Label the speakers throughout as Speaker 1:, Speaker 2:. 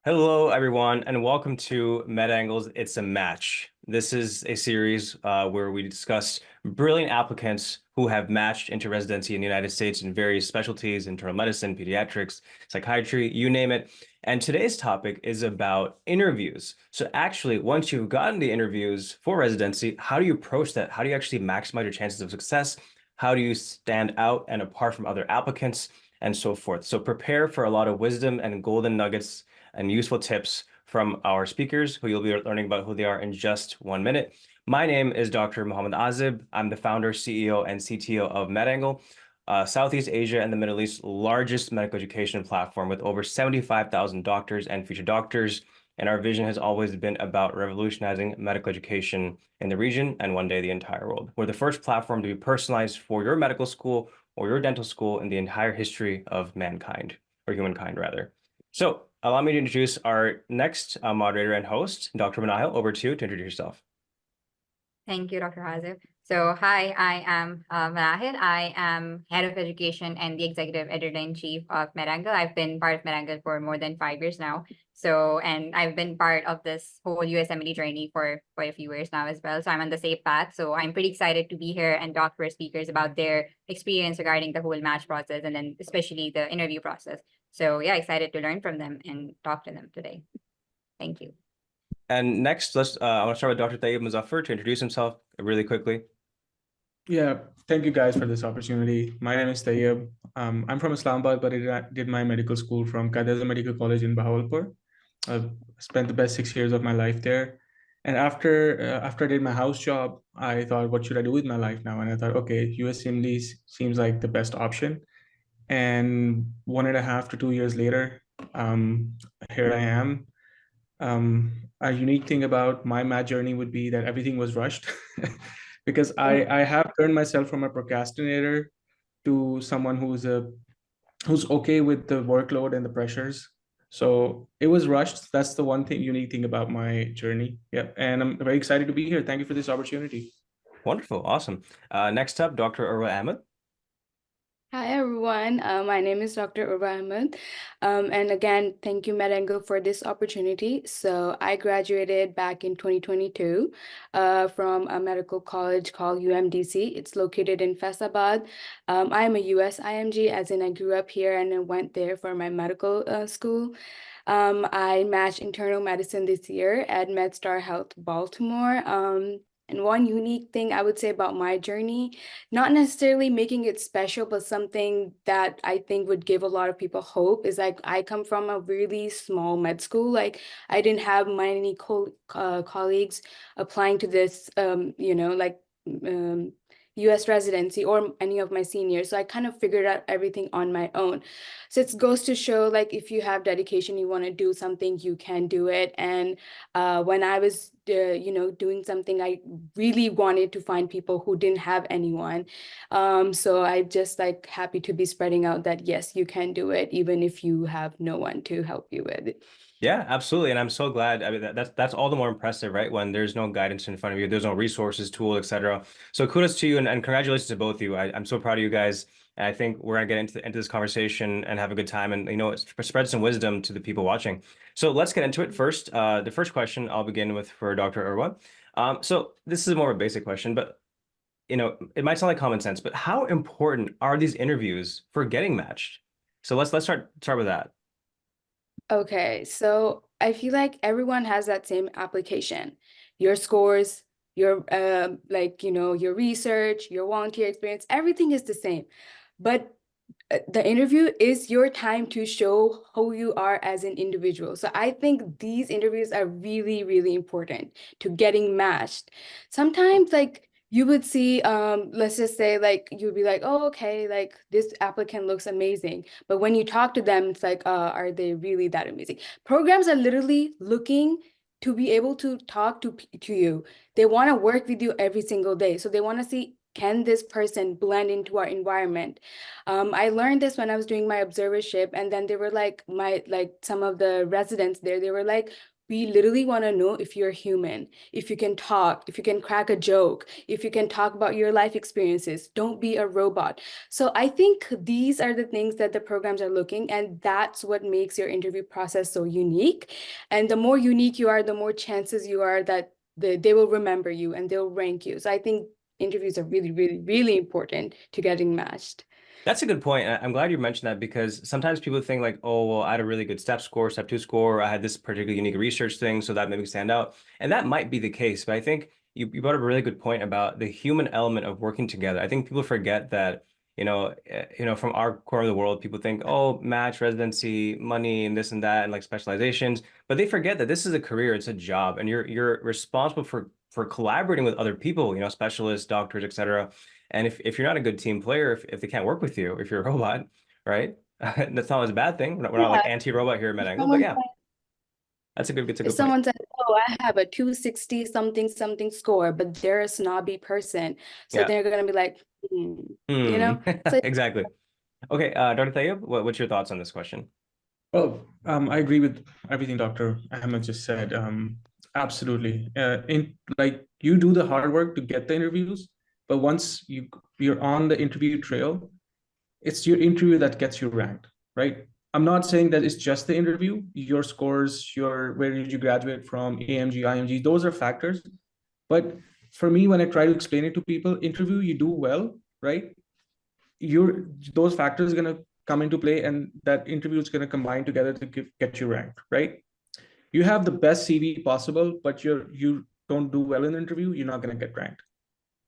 Speaker 1: Hello, everyone, and welcome to MedAngle's It's a Match. This is a series where we discuss brilliant applicants who have matched into residency in the United States in various specialties, internal medicine, pediatrics, psychiatry, you name it. And today's topic is about interviews. So actually, once you've gotten the interviews for residency, how do you approach that? How do you actually maximize your chances of success? How do you stand out and apart from other applicants? And so forth. So prepare for a lot of wisdom and golden nuggets and useful tips from our speakers, who you'll be learning about who they are in just 1 minute. My name is Dr. Mohammad Azib. I'm the founder, CEO, and CTO of MedAngle, Southeast Asia and the Middle East's largest medical education platform with over 75,000 doctors and future doctors. And our vision has always been about revolutionizing medical education in the region and one day the entire world. We're the first platform to be personalized for your medical school or your dental school in the entire history of mankind, or humankind, rather. So allow me to introduce our next moderator and host, Dr. Manahil. Over to you to introduce yourself.
Speaker 2: Thank you, Dr. Azib. So, hi, I am Malahid. I am Head of Education and the Executive Editor-in-Chief of MedAngle. I've been part of MedAngle for more than 5 years now. And I've been part of this whole USMLE journey for quite a few years now as well. So I'm on the same path. So I'm pretty excited to be here and talk to our speakers about their experience regarding the whole match process and then especially the interview process. So yeah, excited to learn from them and talk to them today. Thank you.
Speaker 1: And next, I want to start with Dr. Tayyib Muzaffar to introduce himself really quickly.
Speaker 3: Yeah, thank you guys for this opportunity. My name is Tayyib. I'm from Islamabad, but I did my medical school from Qaeda Medical College in Bahawalpur. I've spent the best 6 years of my life there. And after I did my house job, I thought, what should I do with my life now? And I thought, okay, USMLE seems like the best option. And 1.5 to 2 years later, here I am. A unique thing about my math journey would be that everything was rushed because I have turned myself from a procrastinator to someone who's okay with the workload and the pressures. So it was rushed. That's the one thing unique thing about my journey. Yeah, and I'm very excited to be here. Thank you for this opportunity.
Speaker 1: Wonderful, awesome. Next up, Dr. Urwa Ahmed.
Speaker 4: Hi, everyone. My name is Dr. Urwa Ahmed. And again, thank you, MedAngle, for this opportunity. So I graduated back in 2022 from a medical college called UMDC. It's located in Faisalabad. I am a US IMG, as in I grew up here and I went there for my medical school. I matched internal medicine this year at MedStar Health Baltimore. And one unique thing I would say about my journey, not necessarily making it special, but something that I think would give a lot of people hope is like I come from a really small med school. Like I didn't have many colleagues applying to this, US residency or any of my seniors. So I kind of figured out everything on my own. So it goes to show like if you have dedication, you want to do something, you can do it. And when I was doing something, I really wanted to find people who didn't have anyone. So I'm just like happy to be spreading out that yes, you can do it, even if you have no one to help you with it.
Speaker 1: Yeah, absolutely. And I'm so glad. I mean, that's all the more impressive, right? When there's no guidance in front of you, there's no resources, tools, etc. So kudos to you and congratulations to both of you. I'm so proud of you guys. And I think we're gonna get into this conversation and have a good time and spread some wisdom to the people watching. So let's get into it first. The first question I'll begin with for Dr. Urwa. So this is more of a basic question, but it might sound like common sense, but how important are these interviews for getting matched? So let's start with that.
Speaker 4: Okay, so I feel like everyone has that same application. Your scores, your your research, your volunteer experience, everything is the same. But the interview is your time to show who you are as an individual. So I think these interviews are really, really important to getting matched. Sometimes like you would see, let's just say like, you'd be like, oh, okay, like this applicant looks amazing. But when you talk to them, it's like, are they really that amazing? Programs are literally looking to be able to talk to you. They want to work with you every single day. So they want to see, can this person blend into our environment? I learned this when I was doing my observership, and then they were like some of the residents there, they were like, We literally want to know if you're human, if you can talk, if you can crack a joke, if you can talk about your life experiences. Don't be a robot. So I think these are the things that the programs are looking, and that's what makes your interview process so unique. And the more unique you are, the more chances you are that they will remember you and they'll rank you. So I think interviews are really, really, really important to getting matched.
Speaker 1: That's a good point. I'm glad you mentioned that because sometimes people think like, oh, well, I had a really good step 2 score, or I had this particular unique research thing, so that made me stand out. And that might be the case, but I think you brought up a really good point about the human element of working together. I think people forget that, from our corner of the world, people think, oh, match, residency, money, and this and that, and like specializations, but they forget that this is a career, it's a job, and you're responsible for collaborating with other people, specialists, doctors, etc. And if you're not a good team player, if they can't work with you, if you're a robot, right? That's not always a bad thing. We're not like anti-robot here at
Speaker 4: If
Speaker 1: MedAngle, but
Speaker 4: someone
Speaker 1: yeah, it's a good
Speaker 4: if
Speaker 1: point.
Speaker 4: someone says, "Oh, I have a 260 something something score," but they're a snobby person, so
Speaker 1: Yeah.
Speaker 4: they're gonna be like, you know. So
Speaker 1: Exactly. Okay, Dr. Tayyib, what's your thoughts on this question?
Speaker 3: Well, I agree with everything Dr. Ahmed just said. Absolutely. In like you do the hard work to get the interviews, but once you're on the interview trail, it's your interview that gets you ranked, right? I'm not saying that it's just the interview, your scores, your where did you graduate from, AMG, IMG, those are factors. But for me, when I try to explain it to people, interview, you do well, right? You're those factors are gonna come into play, and that interview is gonna combine together to get you ranked, right? You have the best CV possible, but you don't do well in the interview, you're not gonna get ranked,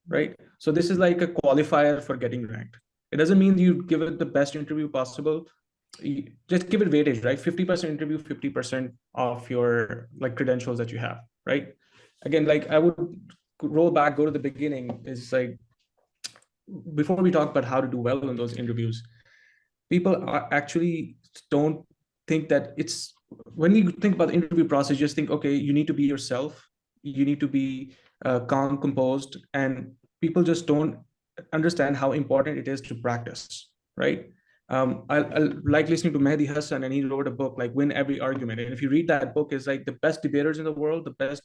Speaker 3: right? So this is like a qualifier for getting ranked. It doesn't mean you give it the best interview possible. You just give it weightage, right? 50% interview, 50% of your like credentials that you have, right? Again, like I would roll back, go to the beginning, is like before we talk about how to do well in those interviews, people are actually don't think that it's when you think about the interview process, just think, okay, you need to be yourself, you need to be calm, composed, and people just don't understand how important it is to practice, right? I like listening to Mehdi Hassan, and he wrote a book like Win Every Argument. And if you read that book, it's like the best debaters in the world, the best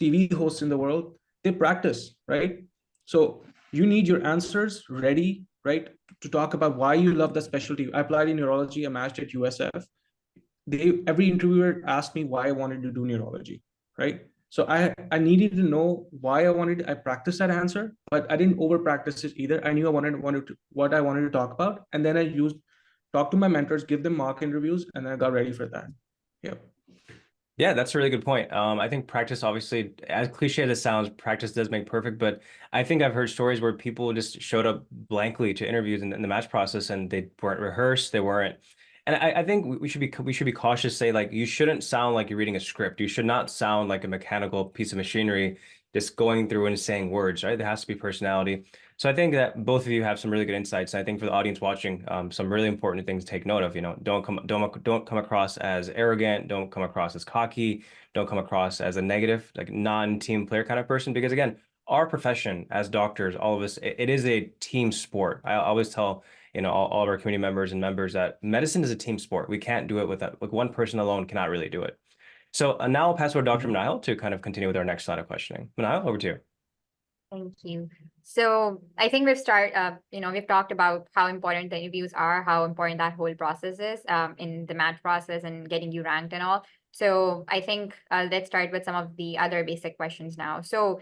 Speaker 3: TV hosts in the world, they practice, right? So you need your answers ready, right? To talk about why you love the specialty. I applied in neurology, I matched at USF. Every interviewer asked me why I wanted to do neurology, right? So I needed to know why I practiced that answer, but I didn't over practice it either. I knew what I wanted to talk about. And then talk to my mentors, give them mock interviews, and then I got ready for that. Yeah.
Speaker 1: Yeah, that's a really good point. I think practice, obviously, as cliche as it sounds, practice does make perfect. But I think I've heard stories where people just showed up blankly to interviews in the match process, and they weren't rehearsed, they weren't. And I think we should be cautious. Say like you shouldn't sound like you're reading a script. You should not sound like a mechanical piece of machinery just going through and saying words. Right? There has to be personality. So I think that both of you have some really good insights. I think for the audience watching, some really important things to take note of. Don't come across as arrogant. Don't come across as cocky. Don't come across as a negative, like non-team player kind of person. Because again, our profession as doctors, all of us, it is a team sport. I always tell all of our community members and members that medicine is a team sport. We can't do it without like one person alone cannot really do it. So now I'll pass over to Dr. Manahil to kind of continue with our next line of questioning. Manahil, over to you.
Speaker 2: Thank you. So I think we've talked about how important the interviews are, how important that whole process is in the match process and getting you ranked and all. So I think let's start with some of the other basic questions now. So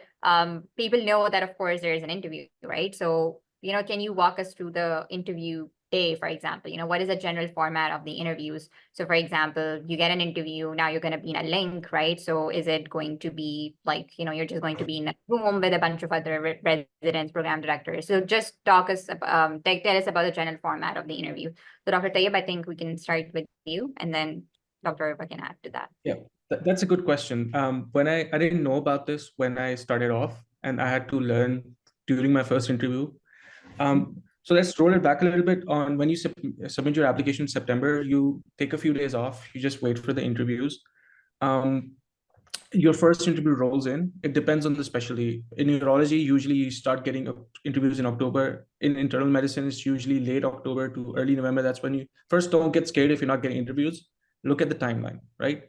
Speaker 2: people know that, of course, there is an interview, right? So, can you walk us through the interview day, for example? What is the general format of the interviews? So, for example, you get an interview, now you're going to be in a link, right? So is it going to be like, you're just going to be in a room with a bunch of other residents, program directors? So just tell us about the general format of the interview. So Dr. Tayyib, I think we can start with you, and then Dr. Arba can add to that.
Speaker 3: Yeah, that's a good question. When I didn't know about this when I started off, and I had to learn during my first interview. So let's roll it back a little bit. On when you submit your application in September, you take a few days off. You just wait for the interviews. Your first interview rolls in. It depends on the specialty. In neurology, usually you start getting interviews in October. In internal medicine, it's usually late October to early November. That's when you first, don't get scared if you're not getting interviews. Look at the timeline, right?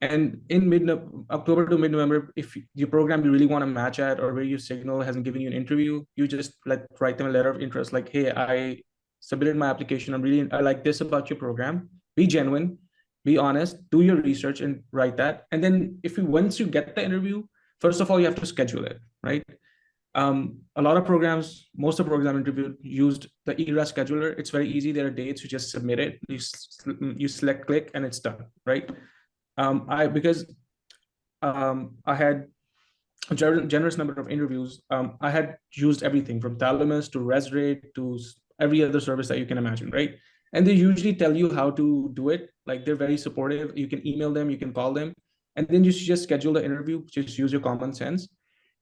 Speaker 3: And in October to mid-November, if your program you really want to match at, or where your signal hasn't given you an interview, you just write them a letter of interest, like, hey, I submitted my application. I like this about your program. Be genuine, be honest, do your research and write that. And then once you get the interview, first of all, you have to schedule it, right? A lot of programs, most of the program interview used the ERA scheduler. It's very easy. There are dates, you just submit it, you select click, and it's done, right? Because I had a generous number of interviews, I had used everything from Thalamus to ResRate to every other service that you can imagine, right? And they usually tell you how to do it. Like, they're very supportive. You can email them, you can call them, and then you just schedule the interview. Just use your common sense.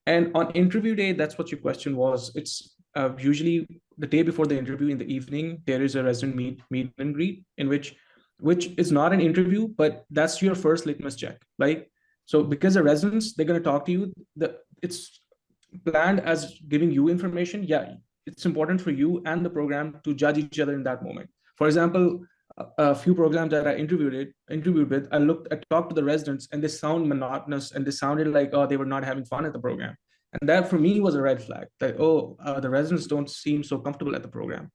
Speaker 3: And on interview day, that's what your question was. It's usually the day before the interview in the evening, there is a resident meet and greet, in which is not an interview, but that's your first litmus check, right? So because the residents, they're going to talk to you, it's planned as giving you information. Yeah, it's important for you and the program to judge each other in that moment. For example, a few programs that I interviewed with, I talked to the residents, and they sound monotonous, and they sounded like, oh, they were not having fun at the program. And that for me was a red flag, that, the residents don't seem so comfortable at the program.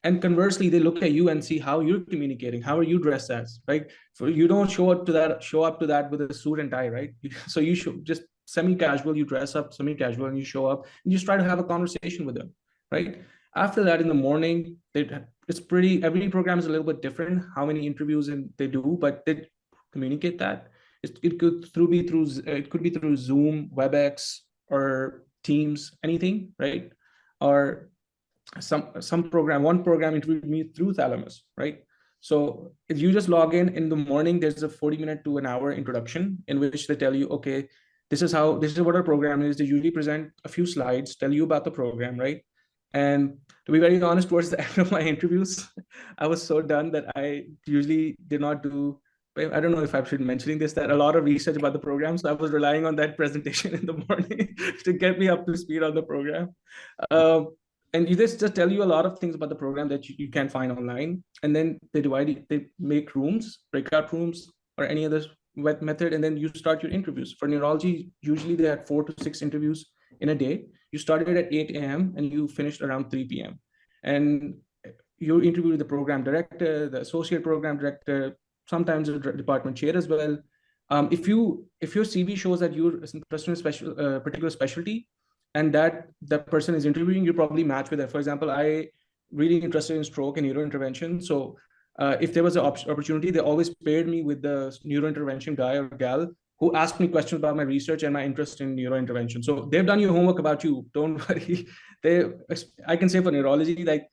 Speaker 3: And conversely, they look at you and see how you're communicating, how are you dressed as, right? So you don't show up to that with a suit and tie, right? So you should just semi-casual, you dress up semi-casual, and you show up and you just try to have a conversation with them, right? After that, in the morning, every program is a little bit different, how many interviews they do, but they communicate that. It could be through Zoom, WebEx, or Teams, anything, right? Or one program interviewed me through Thalamus, right? So if you just log in the morning, there's a 40-minute to an hour introduction in which they tell you, okay, this is what our program is. They usually present a few slides, tell you about the program, right? And to be very honest, towards the end of my interviews, I was so done that I usually did not do, I don't know if I should mentioning this, that a lot of research about the program. So I was relying on that presentation in the morning to get me up to speed on the program. And just tell you a lot of things about the program that you can find online. And then they make rooms, breakout rooms, or any other method. And then you start your interviews. For neurology, usually they had 4 to 6 interviews in a day. You started at 8 a.m. and you finished around 3 p.m. And you interview the program director, the associate program director, sometimes the department chair as well. If your CV shows that you're interested in a particular specialty, and that person is interviewing, you probably match with that. For example, I really interested in stroke and neurointervention. So if there was an opportunity, they always paired me with the neurointervention guy or gal who asked me questions about my research and my interest in neurointervention. So they've done your homework about you. Don't worry. I can say for neurology, like,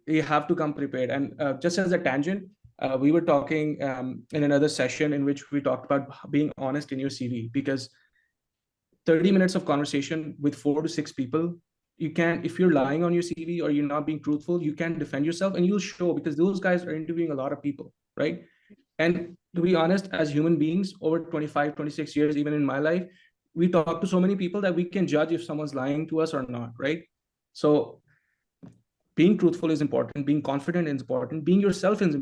Speaker 3: you have to come prepared. And just as a tangent, we were talking in another session in which we talked about being honest in your CV, because 30 minutes of conversation with 4 to 6 people, if you're lying on your CV or you're not being truthful, you can defend yourself and you'll show, because those guys are interviewing a lot of people, right? And to be honest, as human beings, over 25, 26 years, even in my life, we talk to so many people that we can judge if someone's lying to us or not, right? So being truthful is important, being confident is important, being yourself is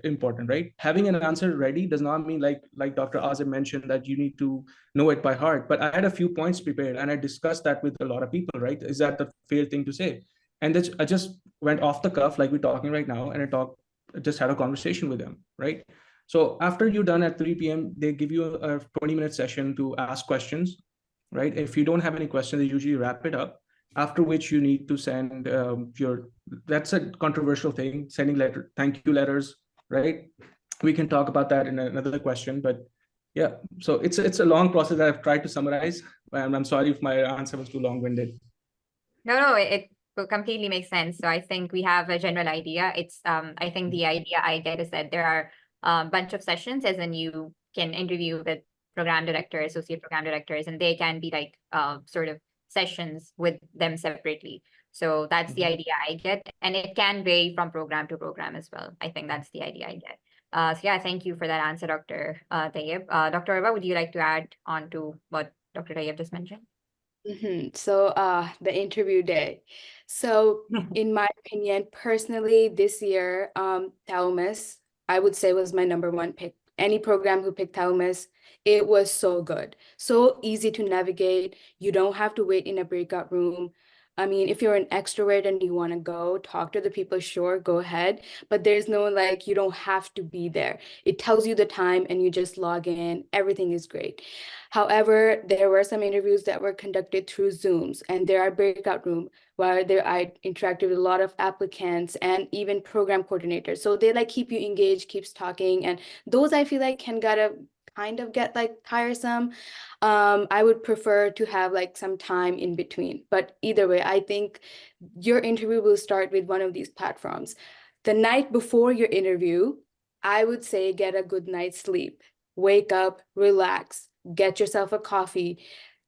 Speaker 3: important, right? Having an answer ready does not mean, like Dr. Azib mentioned, that you need to know it by heart. But I had a few points prepared and I discussed that with a lot of people, right? Is that the fair thing to say? And I just went off the cuff, like we're talking right now, and I just had a conversation with them, right? So after you're done at 3 p.m., they give you a 20-minute session to ask questions, right? If you don't have any questions, they usually wrap it up. After which you need to send that's a controversial thing, sending thank you letters, right? We can talk about that in another question, but yeah, so it's a long process that I've tried to summarize, and I'm sorry if my answer was too long-winded.
Speaker 2: No, it completely makes sense. So I think we have a general idea. I think the idea I get is that there are a bunch of sessions, as in you can interview with program directors, associate program directors, and they can be like sort of sessions with them separately. So that's the idea I get. And it can vary from program to program as well. I think that's the idea I get. So yeah, thank you for that answer, Dr. Tayyib. Dr. Arba, would you like to add on to what Dr. Tayyib just mentioned?
Speaker 4: So the interview day. So in my opinion, personally, this year, Thalamus, I would say, was my #1 pick any program who picked Thalamus, it was so good, so easy to navigate. You don't have to wait in a breakout room. I mean, if you're an extrovert and you want to go talk to the people, sure, go ahead. But there's no like, you don't have to be there. It tells you the time and you just log in. Everything is great. However, there were some interviews that were conducted through Zooms, and there are breakout room where there I interacted with a lot of applicants and even program coordinators. So they like keep you engaged, keeps talking, and those I feel like can kind of get like tiresome. I would prefer to have like some time in between. But either way, I think your interview will start with one of these platforms. The night before your interview, I would say get a good night's sleep. Wake up, relax, get yourself a coffee,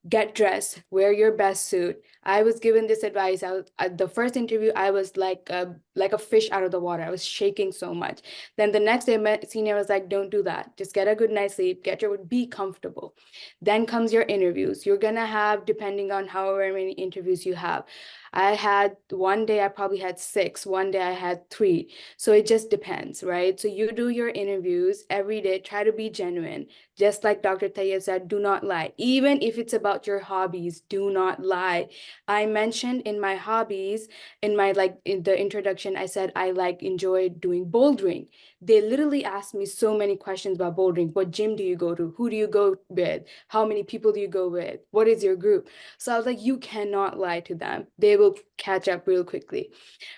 Speaker 4: get dressed, wear your best suit. I was given this advice. I was at the first interview, I was like a fish out of the water. I was shaking so much. Then the next day, my senior was like, don't do that. Just get a good night's sleep, be comfortable. Then comes your interviews. You're gonna have, depending on however many interviews you have. I had one day I probably had 6, one day I had 3. So it just depends, right? So you do your interviews every day, try to be genuine. Just like Dr. Tayyab said, do not lie. Even if it's about your hobbies, do not lie. I mentioned in my hobbies, in the introduction, I said I enjoy doing bouldering. They literally asked me so many questions about bouldering. What gym do you go to? Who do you go with? How many people do you go with? What is your group? So I was like, you cannot lie to them. They will catch up real quickly,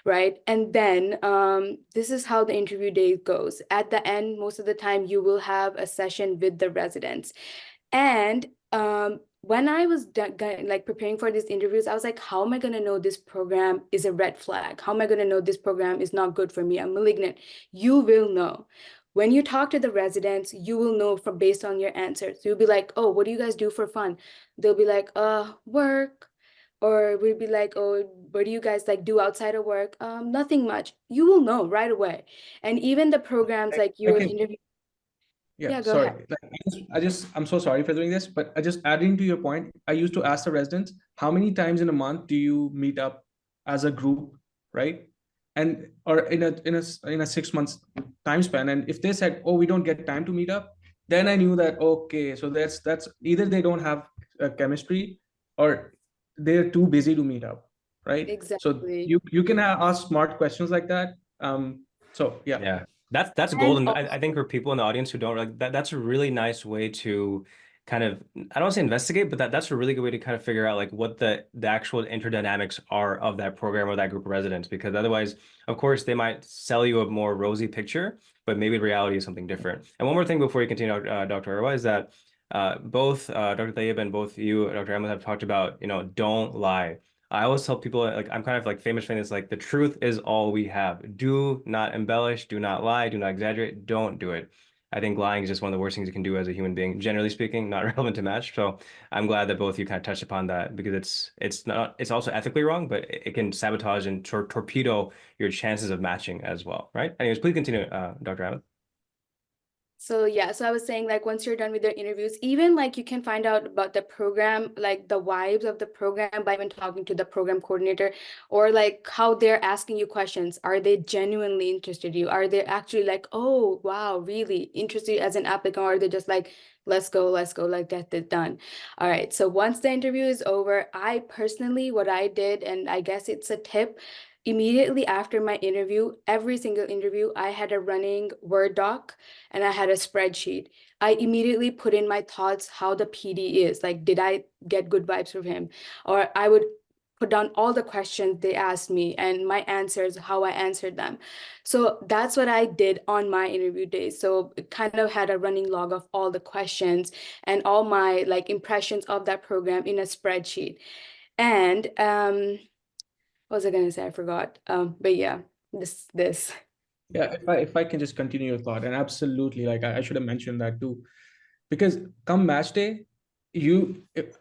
Speaker 4: right? And then this is how the interview day goes. At the end, most of the time, you will have a session with the residents. And when I was preparing for these interviews, I was like, how am I going to know this program is a red flag? How am I going to know this program is not good for me? I'm malignant. You will know. When you talk to the residents, you will know from based on your answers. You'll be like, oh, what do you guys do for fun? They'll be like, work. Or we'll be like, oh, what do you guys like do outside of work? Nothing much. You will know right away. And even the programs like you will interview.
Speaker 3: Yeah,
Speaker 4: Go ahead.
Speaker 3: sorry. I'm so sorry for doing this, but I just adding to your point, I used to ask the residents, how many times in a month do you meet up as a group, right? And or in a 6 months time span. And if they said, oh, we don't get time to meet up, then I knew that, okay, so that's either they don't have chemistry or they're too busy to meet up, right? So
Speaker 4: Exactly.
Speaker 3: you can ask smart questions like that. So yeah.
Speaker 1: Yeah. That's
Speaker 4: And
Speaker 1: golden.
Speaker 4: also,
Speaker 1: I think for people in the audience who don't like that, that's a really nice way to kind of, I don't want to say investigate, but that's a really good way to kind of figure out like what the actual interdynamics are of that program or that group of residents. Because otherwise, of course, they might sell you a more rosy picture, but maybe the reality is something different. And one more thing before you continue, Dr. Arwa, is that both Dr. Tayyib and both you, Dr. Ahmed, have talked about, don't lie. I always tell people, like, I'm kind of like famous saying this, like, the truth is all we have. Do not embellish, do not lie, do not exaggerate, don't do it. I think lying is just one of the worst things you can do as a human being, generally speaking, not relevant to match. So I'm glad that both of you kind of touched upon that, because it's also ethically wrong, but it can sabotage and torpedo your chances of matching as well, right? Anyways, please continue, Dr. Ahmed.
Speaker 4: so yeah, so I was saying like once you're done with your interviews, even like you can find out about the program, like the vibes of the program by even talking to the program coordinator, or like how they're asking you questions. Are they genuinely interested in you? Are they actually like, oh, wow, really interested as an applicant? Or are they just like, let's go, like get it done. All right. So once the interview is over, I personally, what I did, and I guess it's a tip, immediately after my interview, every single interview, I had a running Word doc and I had a spreadsheet. I immediately put in my thoughts how the PD is. Like, did I get good vibes from him? Or I would put down all the questions they asked me and my answers, how I answered them. So that's what I did on my interview day. So it kind of had a running log of all the questions and all my like impressions of that program in a spreadsheet. And what was I gonna say? I forgot. But yeah, this.
Speaker 3: Yeah, if I can just continue your thought, and absolutely, like I should have mentioned that too, because come match day,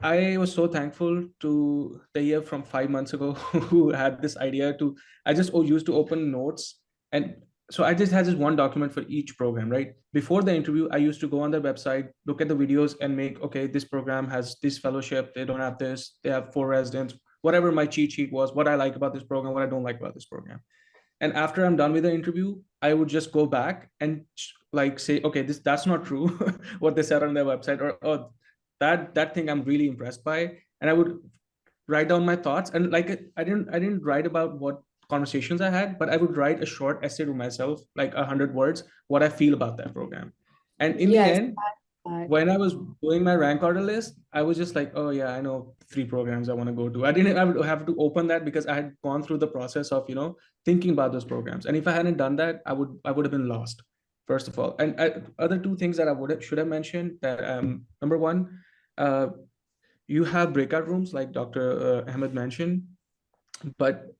Speaker 3: I was so thankful to the year from 5 months ago who had this idea to. I just used to open notes, and so I just had this one document for each program, right? Before the interview, I used to go on their website, look at the videos, and make, okay, this program has this fellowship, they don't have this, they have 4 residents, whatever my cheat sheet was, what I like about this program, what I don't like about this program. And after I'm done with the interview, I would just go back and like say, okay, that's not true, what they said on their website, or oh, that thing I'm really impressed by. And I would write down my thoughts. And like I didn't write about what conversations I had, but I would write a short essay to myself, like 100 words, what I feel about that program. And in the
Speaker 4: Yes.
Speaker 3: end, when I was doing my rank order list, I was just like, oh yeah, I know 3 programs I want to go to. I would have to open that because I had gone through the process of, thinking about those programs. And if I hadn't done that, I would have been lost, first of all. And other 2 things that should have mentioned that, number one, uh, you have breakout rooms like Dr. Ahmed mentioned, but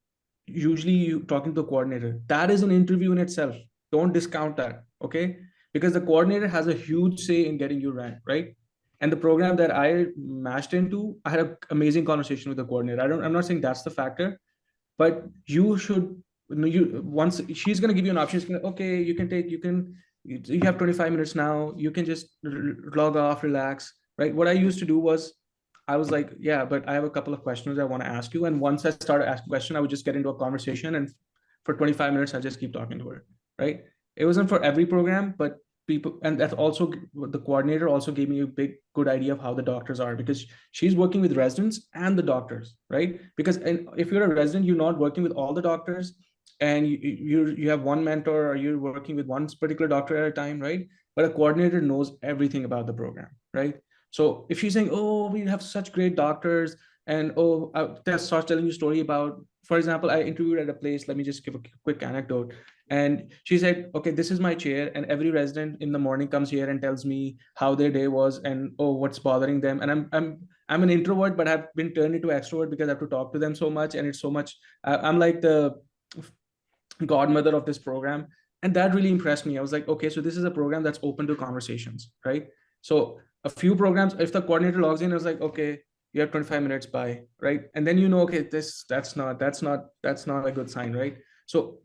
Speaker 3: usually you talking to the coordinator, that is an interview in itself. Don't discount that, okay? Because the coordinator has a huge say in getting you ranked, right? And the program that I matched into, I had an amazing conversation with the coordinator. I'm not saying that's the factor, but you should, once she's going to give you an option, she's going to, okay, you have 25 minutes now, you can just log off, relax, right? What I used to do was, I was like, yeah, but I have a couple of questions I want to ask you. And once I started asking question, I would just get into a conversation, and for 25 minutes, I just keep talking to her, right? It wasn't for every program, but people, and that's also, the coordinator also gave me a good idea of how the doctors are, because she's working with residents and the doctors, right? Because if you're a resident, you're not working with all the doctors, and you have one mentor, or you're working with one particular doctor at a time, right? But a coordinator knows everything about the program, right? So if she's saying, oh, we have such great doctors, and oh, they'll start telling you a story about, for example, I interviewed at a place, let me just give a quick anecdote. And she said, okay, this is my chair, and every resident in the morning comes here and tells me how their day was, and oh, what's bothering them. And I'm an introvert, but I've been turned into extrovert because I have to talk to them so much, and it's so much. I'm like the godmother of this program, and that really impressed me. I was like, okay, so this is a program that's open to conversations, right? So a few programs, if the coordinator logs in, I was like, okay, you have 25 minutes, bye, right? And then okay, that's not a good sign, right? So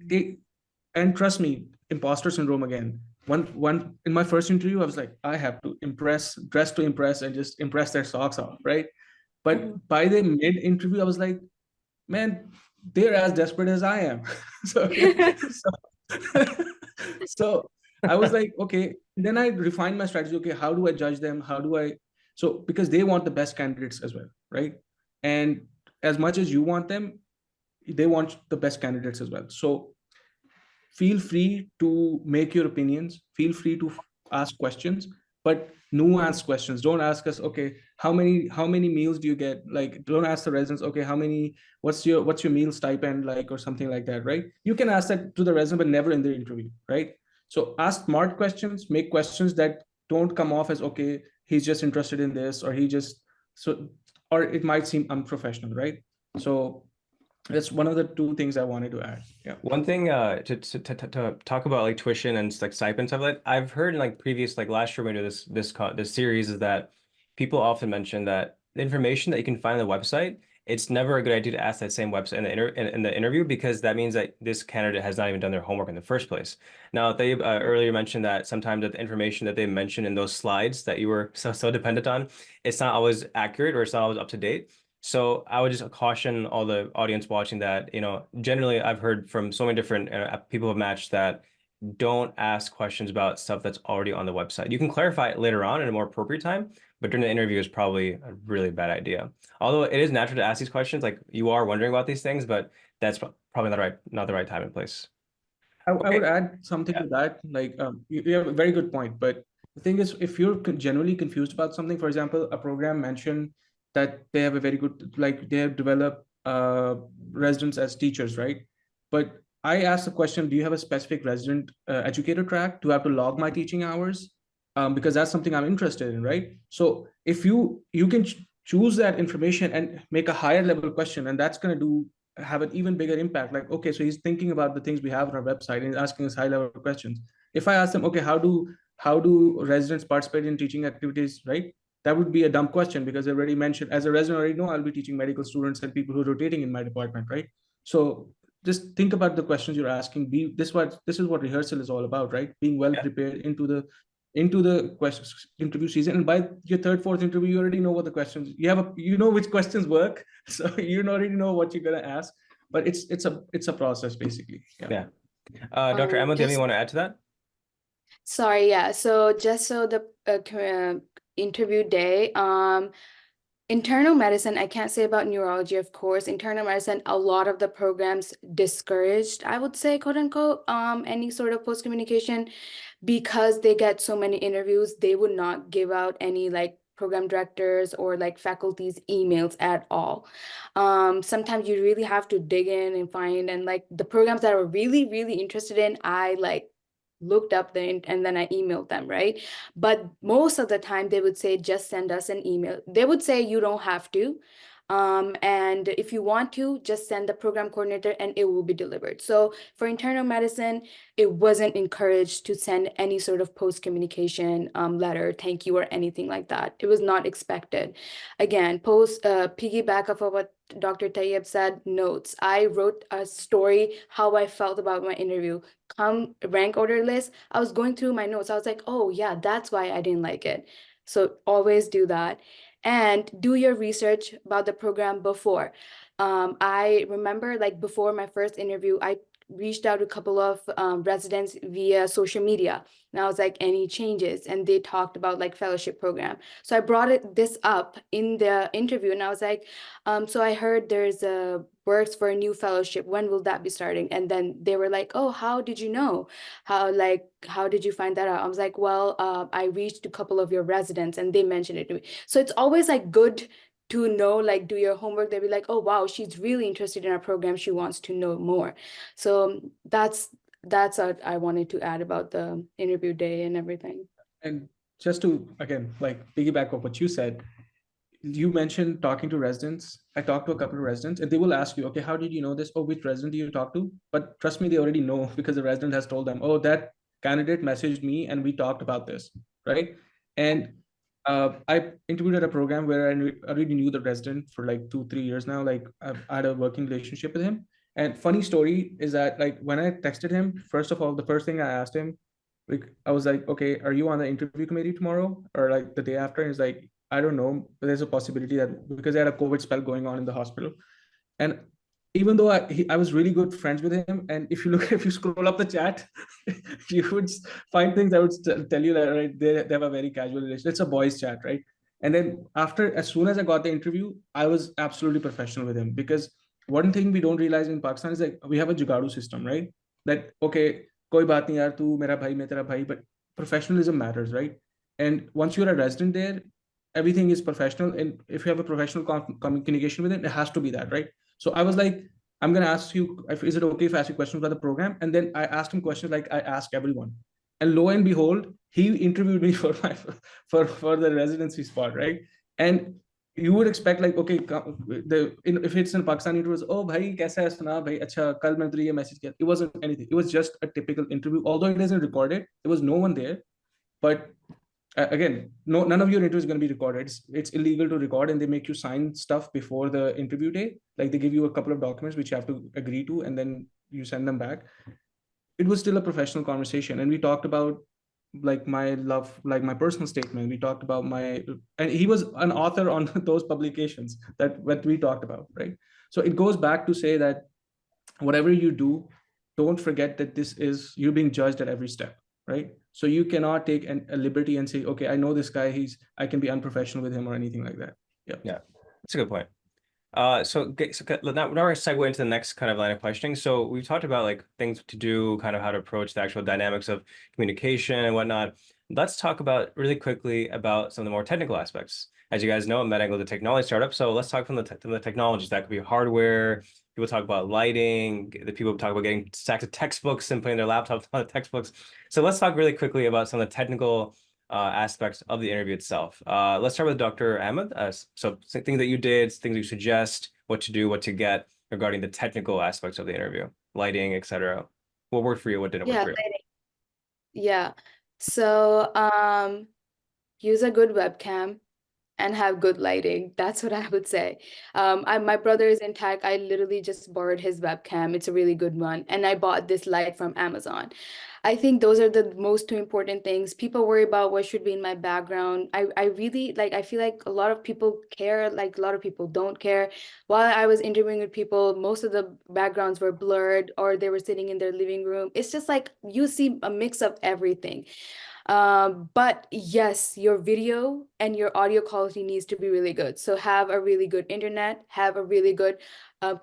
Speaker 3: and trust me, imposter syndrome again. One in my first interview, I was like, I have to dress to impress, and just impress their socks off, right? But by the mid interview, I was like, man, they're as desperate as I am. so, so I was like, okay. Then I refined my strategy. Okay, how do I judge them? So because they want the best candidates as well, right? And as much as you want them, they want the best candidates as well. So feel free to make your opinions, feel free to ask questions, but nuanced questions. Don't ask us, okay, how many meals do you get? Like, don't ask the residents, okay, what's your meal stipend like, or something like that, right? You can ask that to the resident, but never in the interview, right? So ask smart questions, make questions that don't come off as, okay, he's just interested in this, or or it might seem unprofessional, right? So that's one of the 2 things I wanted to add. Yeah.
Speaker 1: One thing to talk about like tuition and like stipend stuff, like I've heard in like previous, like last year when we do this series, is that people often mention that the information that you can find on the website, it's never a good idea to ask that same website in the interview, because that means that this candidate has not even done their homework in the first place. Now, they earlier mentioned that sometimes that the information that they mentioned in those slides that you were so dependent on, it's not always accurate, or it's not always up to date. So I would just caution all the audience watching that, generally I've heard from so many different people who have matched that don't ask questions about stuff that's already on the website. You can clarify it later on in a more appropriate time, but during the interview is probably a really bad idea. Although it is natural to ask these questions, like you are wondering about these things, but that's probably not the right time and place.
Speaker 3: I
Speaker 1: Okay.
Speaker 3: would add something to that. Like, you have a very good point, but the thing is, if you're generally confused about something, for example, a program mentioned that they have a very good, like they have developed residents as teachers, right? But I asked the question, do you have a specific resident educator track? Do I have to log my teaching hours? Because that's something I'm interested in, right? So if you can choose that information and make a higher level question, and that's going to have an even bigger impact. Like, okay, so he's thinking about the things we have on our website and asking us high level questions. If I ask them, okay, how do residents participate in teaching activities, right? That would be a dumb question, because I already mentioned, as a resident, I already know I'll be teaching medical students and people who are rotating in my department, right? So just think about the questions you're asking. This is what rehearsal is all about, right? Being well prepared into the questions interview season. And by your third, fourth interview, you already know what the questions you know which questions work. So you already know what you're gonna ask. but it's a process basically.
Speaker 1: Yeah. Dr. Emma, do you have anything you want to add to that?
Speaker 4: Sorry, yeah. So just so the interview day, internal medicine, I can't say about neurology, of course. Internal medicine, a lot of the programs discouraged, I would say, quote unquote, any sort of post communication because they get so many interviews. They would not give out any like program directors or like faculties emails at all. Sometimes you really have to dig in and find, and like the programs that I were really, really interested in, I like looked up and then I emailed them, right? But most of the time they would say, just send us an email. They would say you don't have to. And if you want to, just send the program coordinator and it will be delivered. So for internal medicine, it wasn't encouraged to send any sort of post communication letter, thank you, or anything like that. It was not expected. Again, piggyback of what Dr. Tayyib said, notes. I wrote a story, how I felt about my interview. Come rank order list, I was going through my notes. I was like, oh yeah, that's why I didn't like it. So always do that. And do your research about the program before. I remember like before my first interview, I reached out to a couple of residents via social media. And I was like, any changes? And they talked about like fellowship program. So I brought this up in the interview and I was like, so I heard there's a works for a new fellowship. When will that be starting? And then they were like, oh, how did you know? How did you find that out? I was like, well, I reached a couple of your residents and they mentioned it to me. So it's always like good to know, like do your homework. They'll be like, oh, wow, she's really interested in our program. She wants to know more. So that's what I wanted to add about the interview day and everything.
Speaker 3: And just to, again, like piggyback of what you said, you mentioned talking to residents. I talked to a couple of residents and they will ask you, okay, how did you know this? Oh, which resident do you talk to? But trust me, they already know because the resident has told them, oh, that candidate messaged me and we talked about this, right? And I interviewed at a program where I already knew the resident for like 2-3 years now. Like I had a working relationship with him. And funny story is that like when I texted him, first of all, the first thing I asked him, like I was like, okay, are you on the interview committee tomorrow or like the day after? And he's like, I don't know, but there's a possibility that because I had a COVID spell going on in the hospital. And even though I was really good friends with him, and if you scroll up the chat, you would find things that would tell you that right, they have a very casual relationship. It's a boys chat, right? And then as soon as I got the interview, I was absolutely professional with him because one thing we don't realize in Pakistan is like we have a jugadu system, right? That okay, koi baat nahi yaar, tu mera bhai, main tera bhai, but professionalism matters, right? And once you're a resident there, everything is professional, and if you have a professional communication with it, it has to be that, right? So I was like, I'm going to ask you, is it okay if I ask you questions about the program? And then I asked him questions like I ask everyone. And lo and behold, he interviewed me for for the residency spot, right? And you would expect like, okay, if it's in Pakistan, it was, oh, bhai, kaisa hai, suna, bhai, acha, kal main tujhe ye message kiya. It wasn't anything. It was just a typical interview. Although it isn't recorded, there was no one there. But again, none of your interview is going to be recorded. It's illegal to record, and they make you sign stuff before the interview day. Like they give you a couple of documents which you have to agree to, and then you send them back. It was still a professional conversation, and we talked about like my love, like my personal statement. We talked about and he was an author on those publications that what we talked about, right? So it goes back to say that whatever you do, don't forget that this is you're being judged at every step, right? So you cannot take a liberty and say, okay, I know this guy, I can be unprofessional with him or anything like that. Yeah,
Speaker 1: that's a good point. So now we're going to segue into the next kind of line of questioning. So we've talked about like things to do, kind of how to approach the actual dynamics of communication and whatnot. Let's talk about really quickly about some of the more technical aspects. As you guys know, MedAngle is a technology startup. So let's talk from the technologies. That could be hardware. People talk about lighting. The people talk about getting stacks of textbooks and putting their laptops on the textbooks. So let's talk really quickly about some of the technical aspects of the interview itself. Let's start with Dr. Ahmed. So things that you did, things you suggest, what to do, what to get regarding the technical aspects of the interview, lighting, etc. What worked for you? What didn't work for you?
Speaker 4: Lighting. Yeah. So use a good webcam and have good lighting. That's what I would say. My brother is in tech. I literally just borrowed his webcam. It's a really good one. And I bought this light from Amazon. I think those are the most two important things. People worry about what should be in my background. I really like, I feel like a lot of people care, like a lot of people don't care. While I was interviewing with people, most of the backgrounds were blurred or they were sitting in their living room. It's just like you see a mix of everything. But yes, your video and your audio quality needs to be really good. So have a really good internet, have a really good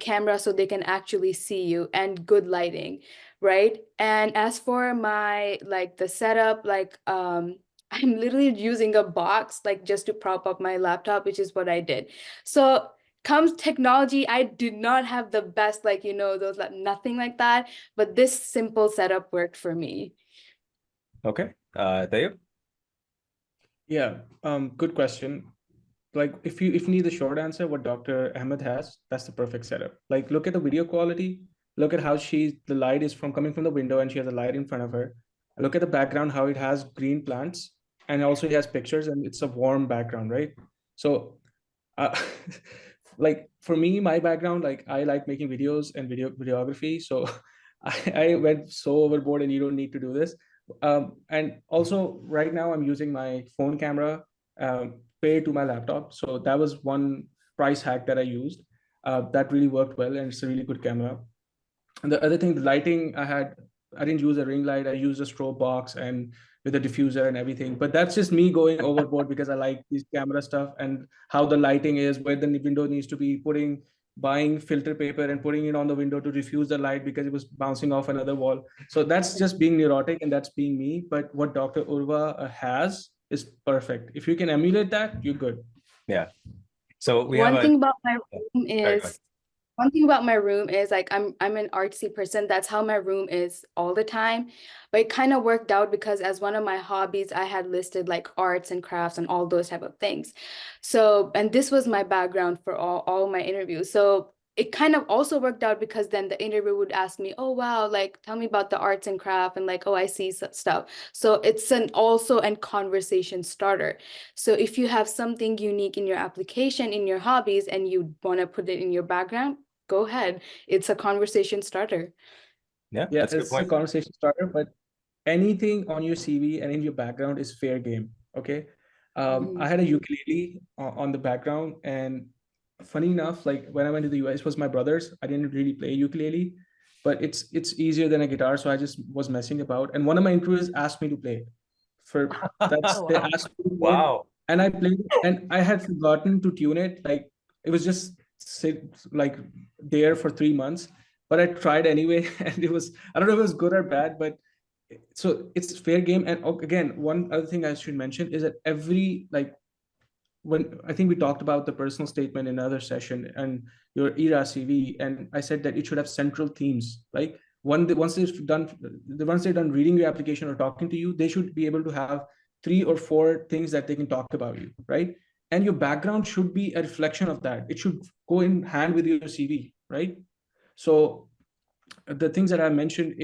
Speaker 4: camera so they can actually see you, and good lighting, right? And as for my like the setup, like I'm literally using a box like just to prop up my laptop, which is what I did. So comes technology, I did not have the best, like, you know, those like nothing like that, but this simple setup worked for me.
Speaker 1: Okay. Dave?
Speaker 3: Yeah, good question. Like if you need the short answer, what Dr. Ahmed has, that's the perfect setup. Like look at the video quality, look at how the light is from coming from the window and she has a light in front of her. Look at the background, how it has green plants, and also it has pictures and it's a warm background, right? So uh, like for me, my background, like I like making videos and videography. So I went so overboard and you don't need to do this. And also right now I'm using my phone camera paired to my laptop. So that was one price hack that I used. That really worked well and it's a really good camera. And the other thing, the lighting, I didn't use a ring light. I used a strobe box and with a diffuser and everything. But that's just me going overboard because I like this camera stuff and how the lighting is, where the window needs to be, buying filter paper and putting it on the window to diffuse the light because it was bouncing off another wall. So that's just being neurotic and that's being me. But what Dr. Urva has is perfect. If you can emulate that, you're good.
Speaker 1: Yeah. So we have
Speaker 4: One
Speaker 1: a
Speaker 4: thing about my
Speaker 1: yeah,
Speaker 4: room
Speaker 1: sorry, go ahead.
Speaker 4: is One thing about my room is like I'm an artsy person. That's how my room is all the time. But it kind of worked out because as one of my hobbies, I had listed like arts and crafts and all those type of things. So, and this was my background for all my interviews. So it kind of also worked out because then the interviewer would ask me, oh wow, like tell me about the arts and craft, and like, oh, I see stuff. So it's an also an conversation starter. So if you have something unique in your application, in your hobbies, and you want to put it in your background, go ahead. It's a conversation starter.
Speaker 1: Yeah,
Speaker 3: Yeah,
Speaker 1: that's a good
Speaker 3: it's a
Speaker 1: point.
Speaker 3: conversation starter, but anything on your CV and in your background is fair game. Okay.
Speaker 4: Mhm.
Speaker 3: I had a ukulele on the background, and funny enough, like when I went to the US, it was my brother's. I didn't really play ukulele, but it's easier than a guitar, so I just was messing about. And one of my interviewers asked me to play it. For that's they
Speaker 2: Wow.
Speaker 3: asked me to play it,
Speaker 1: Wow.
Speaker 3: and I played it, and I had forgotten to tune it. Like it was just like there for 3 months, but I tried anyway, and it was, I don't know if it was good or bad, but so it's fair game. And again, one other thing I should mention is that every like when I think we talked about the personal statement in another session and your ERA CV, and I said that it should have central themes. Like once they're done reading your application or talking to you, they should be able to have 3 or 4 things that they can talk about you, right? And your background should be a reflection of that. It should go in hand with your CV, right? So the things that I mentioned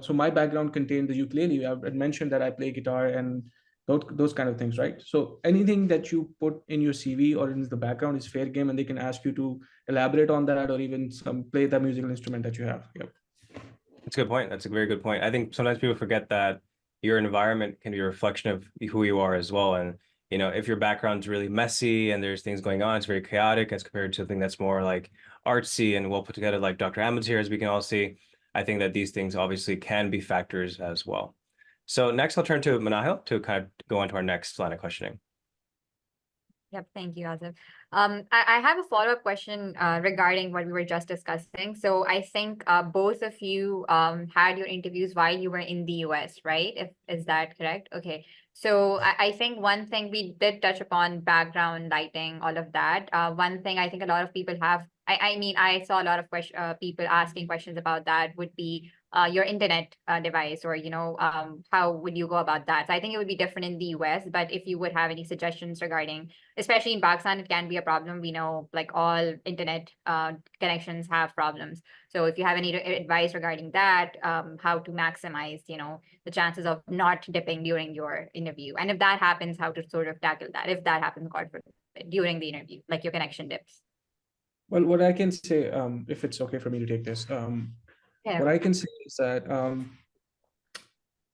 Speaker 3: so my background contained the ukulele. I mentioned that I play guitar and those kind of things, right? So anything that you put in your CV or in the background is fair game, and they can ask you to elaborate on that or even play the musical instrument that you have. Yep.
Speaker 1: That's a good point. That's a very good point. I think sometimes people forget that your environment can be a reflection of who you are as well. And, you know, if your background's really messy and there's things going on, it's very chaotic as compared to something that's more like artsy and well put together, like Dr. Ahmed's here, as we can all see. I think that these things obviously can be factors as well. So next, I'll turn to Manahil to kind of go on to our next line of questioning.
Speaker 2: Yep, thank you, Azib. I have a follow-up question regarding what we were just discussing. So I think both of you had your interviews while you were in the US, right? Is that correct? Okay. So I think one thing we did touch upon background lighting, all of that. One thing I think a lot of people have, I mean, I saw a lot of people asking questions about that would be your internet device, or how would you go about that? So I think it would be different in the US, but if you would have any suggestions regarding, especially in Pakistan, it can be a problem. We know like all internet connections have problems. So if you have any advice regarding that, how to maximize, the chances of not dipping during your interview. And if that happens, how to sort of tackle that. If that happens, God forbid, during the interview, like your connection dips.
Speaker 3: Well, what I can say, if it's okay for me to take this,
Speaker 2: Yeah.
Speaker 3: what I can say is that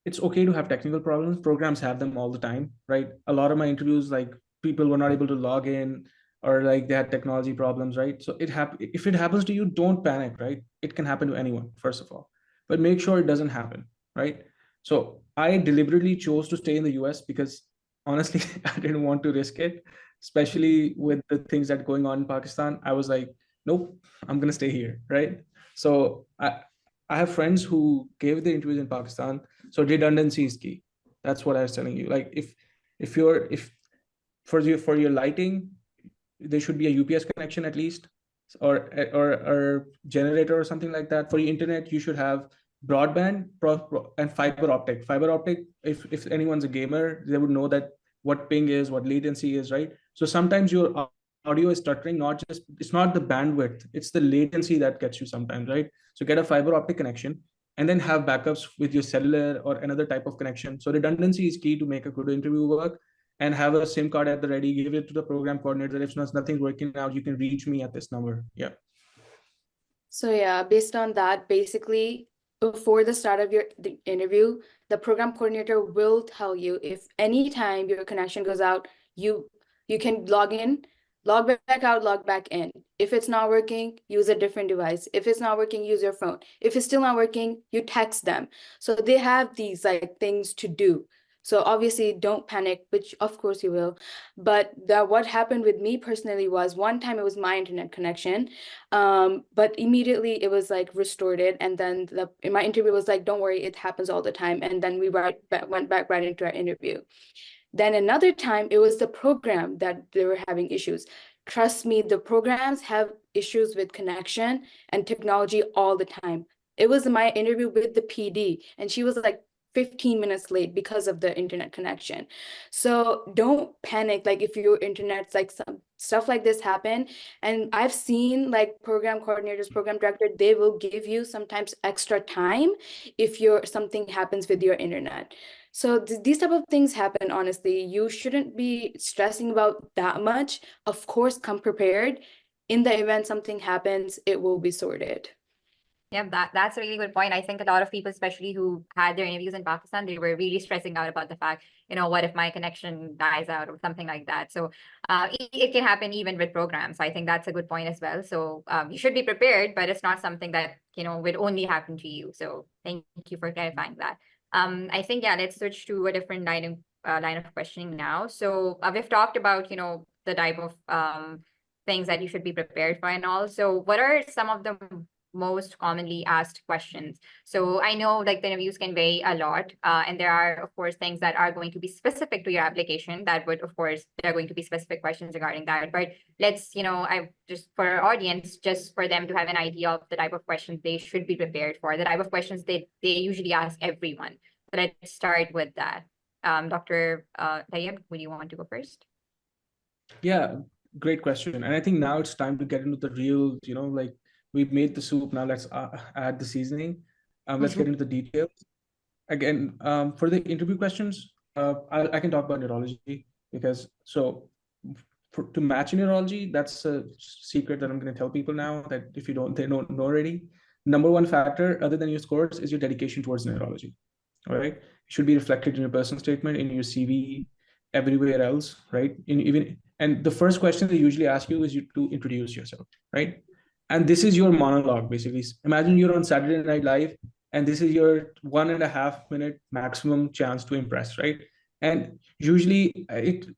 Speaker 3: it's okay to have technical problems. Programs have them all the time, right? A lot of my interviews, like people were not able to log in, or like they had technology problems, right? So if it happens to you, don't panic, right? It can happen to anyone, first of all, but make sure it doesn't happen, right? So I deliberately chose to stay in the US because honestly, I didn't want to risk it, especially with the things that are going on in Pakistan. I was like, nope, I'm gonna stay here, right? So I have friends who gave their interviews in Pakistan. So redundancy is key. That's what I was telling you. Like if for your lighting, there should be a UPS connection at least, or generator or something like that. For your internet, you should have broadband and fiber optic. Fiber optic, if anyone's a gamer, they would know that what ping is, what latency is, right? So sometimes your audio is stuttering, it's not the bandwidth, it's the latency that gets you sometimes, right? So get a fiber optic connection and then have backups with your cellular or another type of connection. So redundancy is key to make a good interview work, and have a SIM card at the ready, give it to the program coordinator. If nothing's working out, you can reach me at this number. Yeah.
Speaker 4: So yeah, based on that, basically, before the start of the interview, the program coordinator will tell you if anytime your connection goes out, you can log in, log back out, log back in. If it's not working, use a different device. If it's not working, use your phone. If it's still not working, you text them. So they have these like things to do. So obviously don't panic, which of course you will. But what happened with me personally was one time it was my internet connection. But immediately it was like restored it. And then in my interview was like, don't worry, it happens all the time. And then we went back right into our interview. Then another time it was the program that they were having issues. Trust me, the programs have issues with connection and technology all the time. It was my interview with the PD, and she was like 15 minutes late because of the internet connection. So don't panic, like if your internet's like some stuff like this happen. And I've seen like program coordinators, program director, they will give you sometimes extra time if something happens with your internet. So these type of things happen, honestly. You shouldn't be stressing about that much. Of course, come prepared. In the event something happens, it will be sorted.
Speaker 2: Yeah, that's a really good point. I think a lot of people, especially who had their interviews in Pakistan, they were really stressing out about the fact, what if my connection dies out or something like that. So it can happen even with programs. I think that's a good point as well. So you should be prepared, but it's not something that, would only happen to you. So thank you for clarifying that. I think, yeah, let's switch to a different line of questioning now. So we've talked about, the type of things that you should be prepared for and all. So what are some of the most commonly asked questions? So I know like the interviews can vary a lot, and there are of course things that are going to be specific to your application that would, of course, there are going to be specific questions regarding that. But let's, I just for our audience, just for them to have an idea of the type of questions they should be prepared for, the type of questions they usually ask everyone. So let's start with that. Dr. Tayyib, would you want to go first?
Speaker 3: Yeah, great question. And I think now it's time to get into the real, like we've made the soup, now let's add the seasoning. Let's get into the details. Again, for the interview questions, I can talk about neurology because to match in neurology, that's a secret that I'm going to tell people now, that if they don't know already. Number one factor other than your scores is your dedication towards neurology. All right, it should be reflected in your personal statement, in your CV, everywhere else, right? And the first question they usually ask you is to introduce yourself, right? And this is your monologue, basically. Imagine you're on Saturday Night Live, and this is your 1.5 minute maximum chance to impress, right? And usually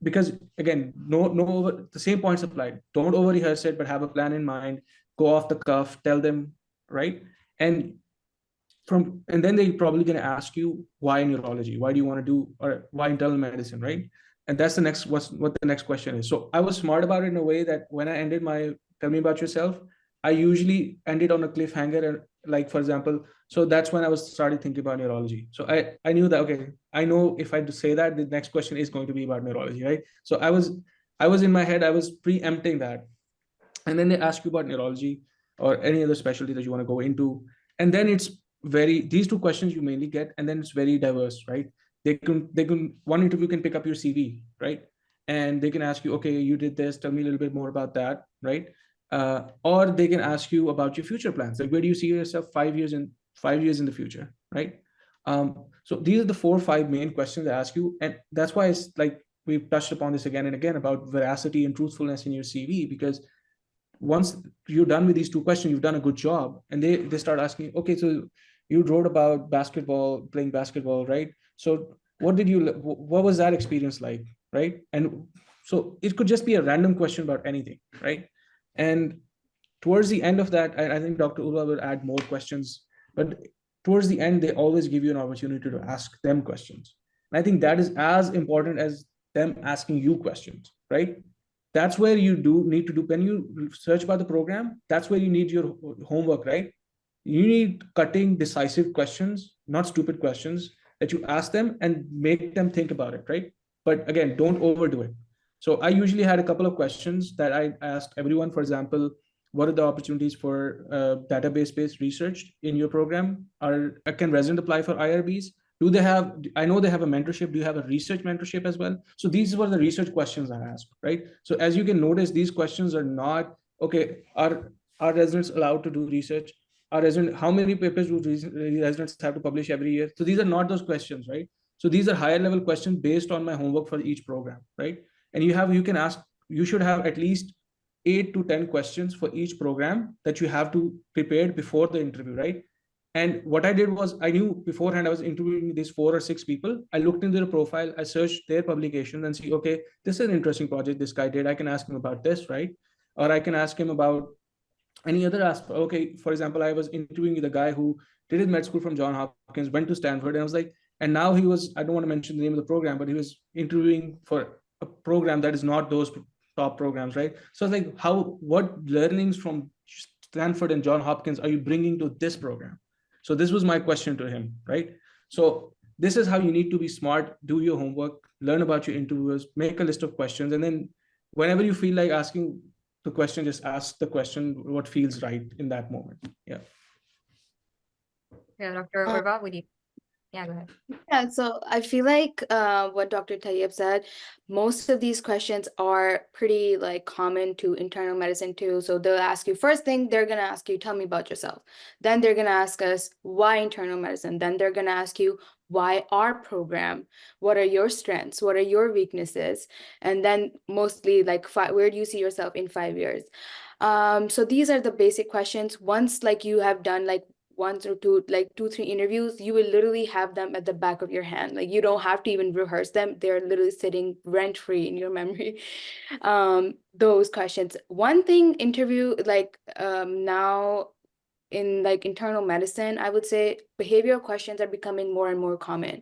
Speaker 3: because again, no, the same points apply. Don't over rehearse it, but have a plan in mind. Go off the cuff, tell them, right? And then they're probably going to ask you why neurology, why do you want to do, or why internal medicine, right? And that's what the next question is. So I was smart about it in a way that when I ended my tell me about yourself, I usually ended on a cliffhanger, and like, for example, so that's when I started thinking about neurology. So I knew that, okay, I know if I say that, the next question is going to be about neurology, right? So I was in my head, I was preempting that. And then they ask you about neurology or any other specialty that you want to go into. And then these two questions you mainly get, and then it's very diverse, right? One interview can pick up your CV, right? And they can ask you, okay, you did this, tell me a little bit more about that, right? Or they can ask you about your future plans. Like, where do you see yourself 5 years in the future, right? So these are the 4 or 5 main questions I ask you. And that's why it's like we've touched upon this again and again about veracity and truthfulness in your CV, because once you're done with these 2 questions, you've done a good job. And they start asking, okay, so you wrote about basketball, playing basketball, right? So what was that experience like, right? And so it could just be a random question about anything, right? And towards the end of that, I think Dr. Ulva will add more questions, but towards the end, they always give you an opportunity to ask them questions. And I think that is as important as them asking you questions, right? That's where you do need to do, when you search about the program, that's where you need your homework, right? You need cutting, decisive questions, not stupid questions, that you ask them and make them think about it, right? But again, don't overdo it. So I usually had a couple of questions that I asked everyone. For example, what are the opportunities for database-based research in your program? Can resident apply for IRBs? Do they have, I know they have a mentorship. Do you have a research mentorship as well? So these were the research questions I asked, right? So as you can notice, these questions are not, okay, are residents allowed to do research? How many papers do residents have to publish every year? So these are not those questions, right? So these are higher level questions based on my homework for each program, right? And you should have at least 8 to 10 questions for each program that you have to prepare before the interview, right? And what I did was, I knew beforehand I was interviewing these 4 or 6 people. I looked into their profile, I searched their publications and see, okay, this is an interesting project this guy did. I can ask him about this, right? Or I can ask him about any other aspect. Okay, for example, I was interviewing the guy who did his med school from John Hopkins, went to Stanford, and I was like, and now he was, I don't want to mention the name of the program, but he was interviewing for a program that is not those top programs, right? So I was like, what learnings from Stanford and John Hopkins are you bringing to this program? So this was my question to him, right? So this is how you need to be smart, do your homework, learn about your interviewers, make a list of questions, and then whenever you feel like asking the question, just ask the question what feels right in that moment. Yeah.
Speaker 2: Yeah, Dr. Urva, would you? Yeah, go ahead.
Speaker 4: Yeah, so I feel like what Dr. Tayyib said, most of these questions are pretty like common to internal medicine too. So they'll ask you, first thing they're gonna ask you, tell me about yourself. Then they're gonna ask us, why internal medicine? Then they're gonna ask you, why our program? What are your strengths? What are your weaknesses? And then mostly like, where do you see yourself in 5 years? So these are the basic questions. Once like you have done like 1 or 2, like 2, 3 interviews, you will literally have them at the back of your hand. Like you don't have to even rehearse them. They're literally sitting rent free in your memory. Those questions. One thing interview like now in like internal medicine, I would say behavioral questions are becoming more and more common.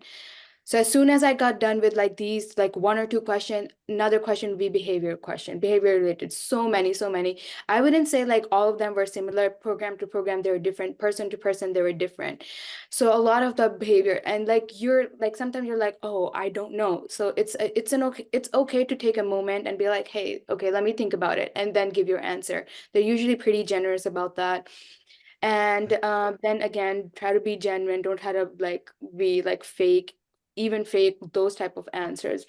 Speaker 4: So as soon as I got done with like these, like 1 or 2 questions, another question would be behavior related. So many. I wouldn't say like all of them were similar. Program to program, they were different. Person to person, they were different. So a lot of the behavior, and like you're like, sometimes you're like, oh, I don't know. So it's okay to take a moment and be like, hey, okay, let me think about it, and then give your answer. They're usually pretty generous about that. And then again, try to be genuine. Don't try to like be like fake those type of answers.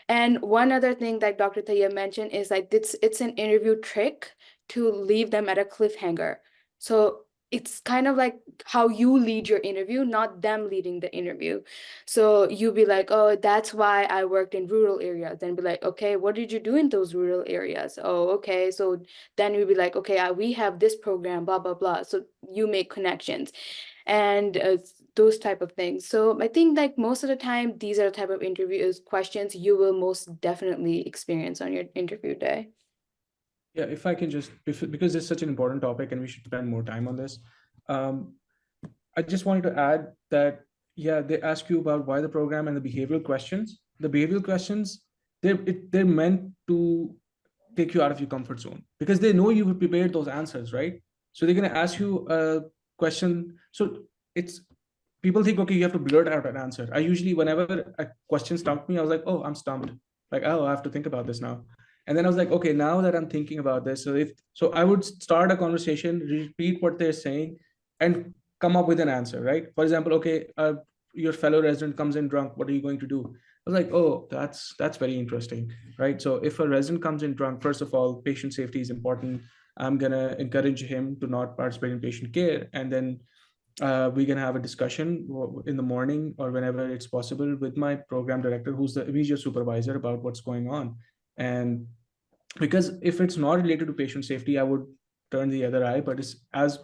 Speaker 4: And one other thing that Dr. Tayyib mentioned is like it's an interview trick to leave them at a cliffhanger. So it's kind of like how you lead your interview, not them leading the interview. So you'll be like, oh, that's why I worked in rural areas. Then be like, okay, what did you do in those rural areas? Oh, okay. So then you'll be like, okay, we have this program, blah, blah, blah. So you make connections and those type of things. So I think like most of the time, these are the type of interviews questions you will most definitely experience on your interview day.
Speaker 3: Yeah, if I can just, because it's such an important topic and we should spend more time on this. I just wanted to add that, yeah, they ask you about why the program and the behavioral questions. The behavioral questions, they're meant to take you out of your comfort zone because they know you've prepared those answers, right? So they're going to ask you a question. So people think, okay, you have to blurt out an answer. I usually, whenever a question stumped me, I was like, oh, I'm stumped. Like, oh, I have to think about this now. And then I was like, okay, now that I'm thinking about this, so I would start a conversation, repeat what they're saying, and come up with an answer, right? For example, okay, your fellow resident comes in drunk. What are you going to do? I was like, oh, that's very interesting, right? So if a resident comes in drunk, first of all, patient safety is important. I'm gonna encourage him to not participate in patient care, and then we can have a discussion in the morning or whenever it's possible with my program director, who's the immediate supervisor, about what's going on. And because if it's not related to patient safety, I would turn the other eye. But it's as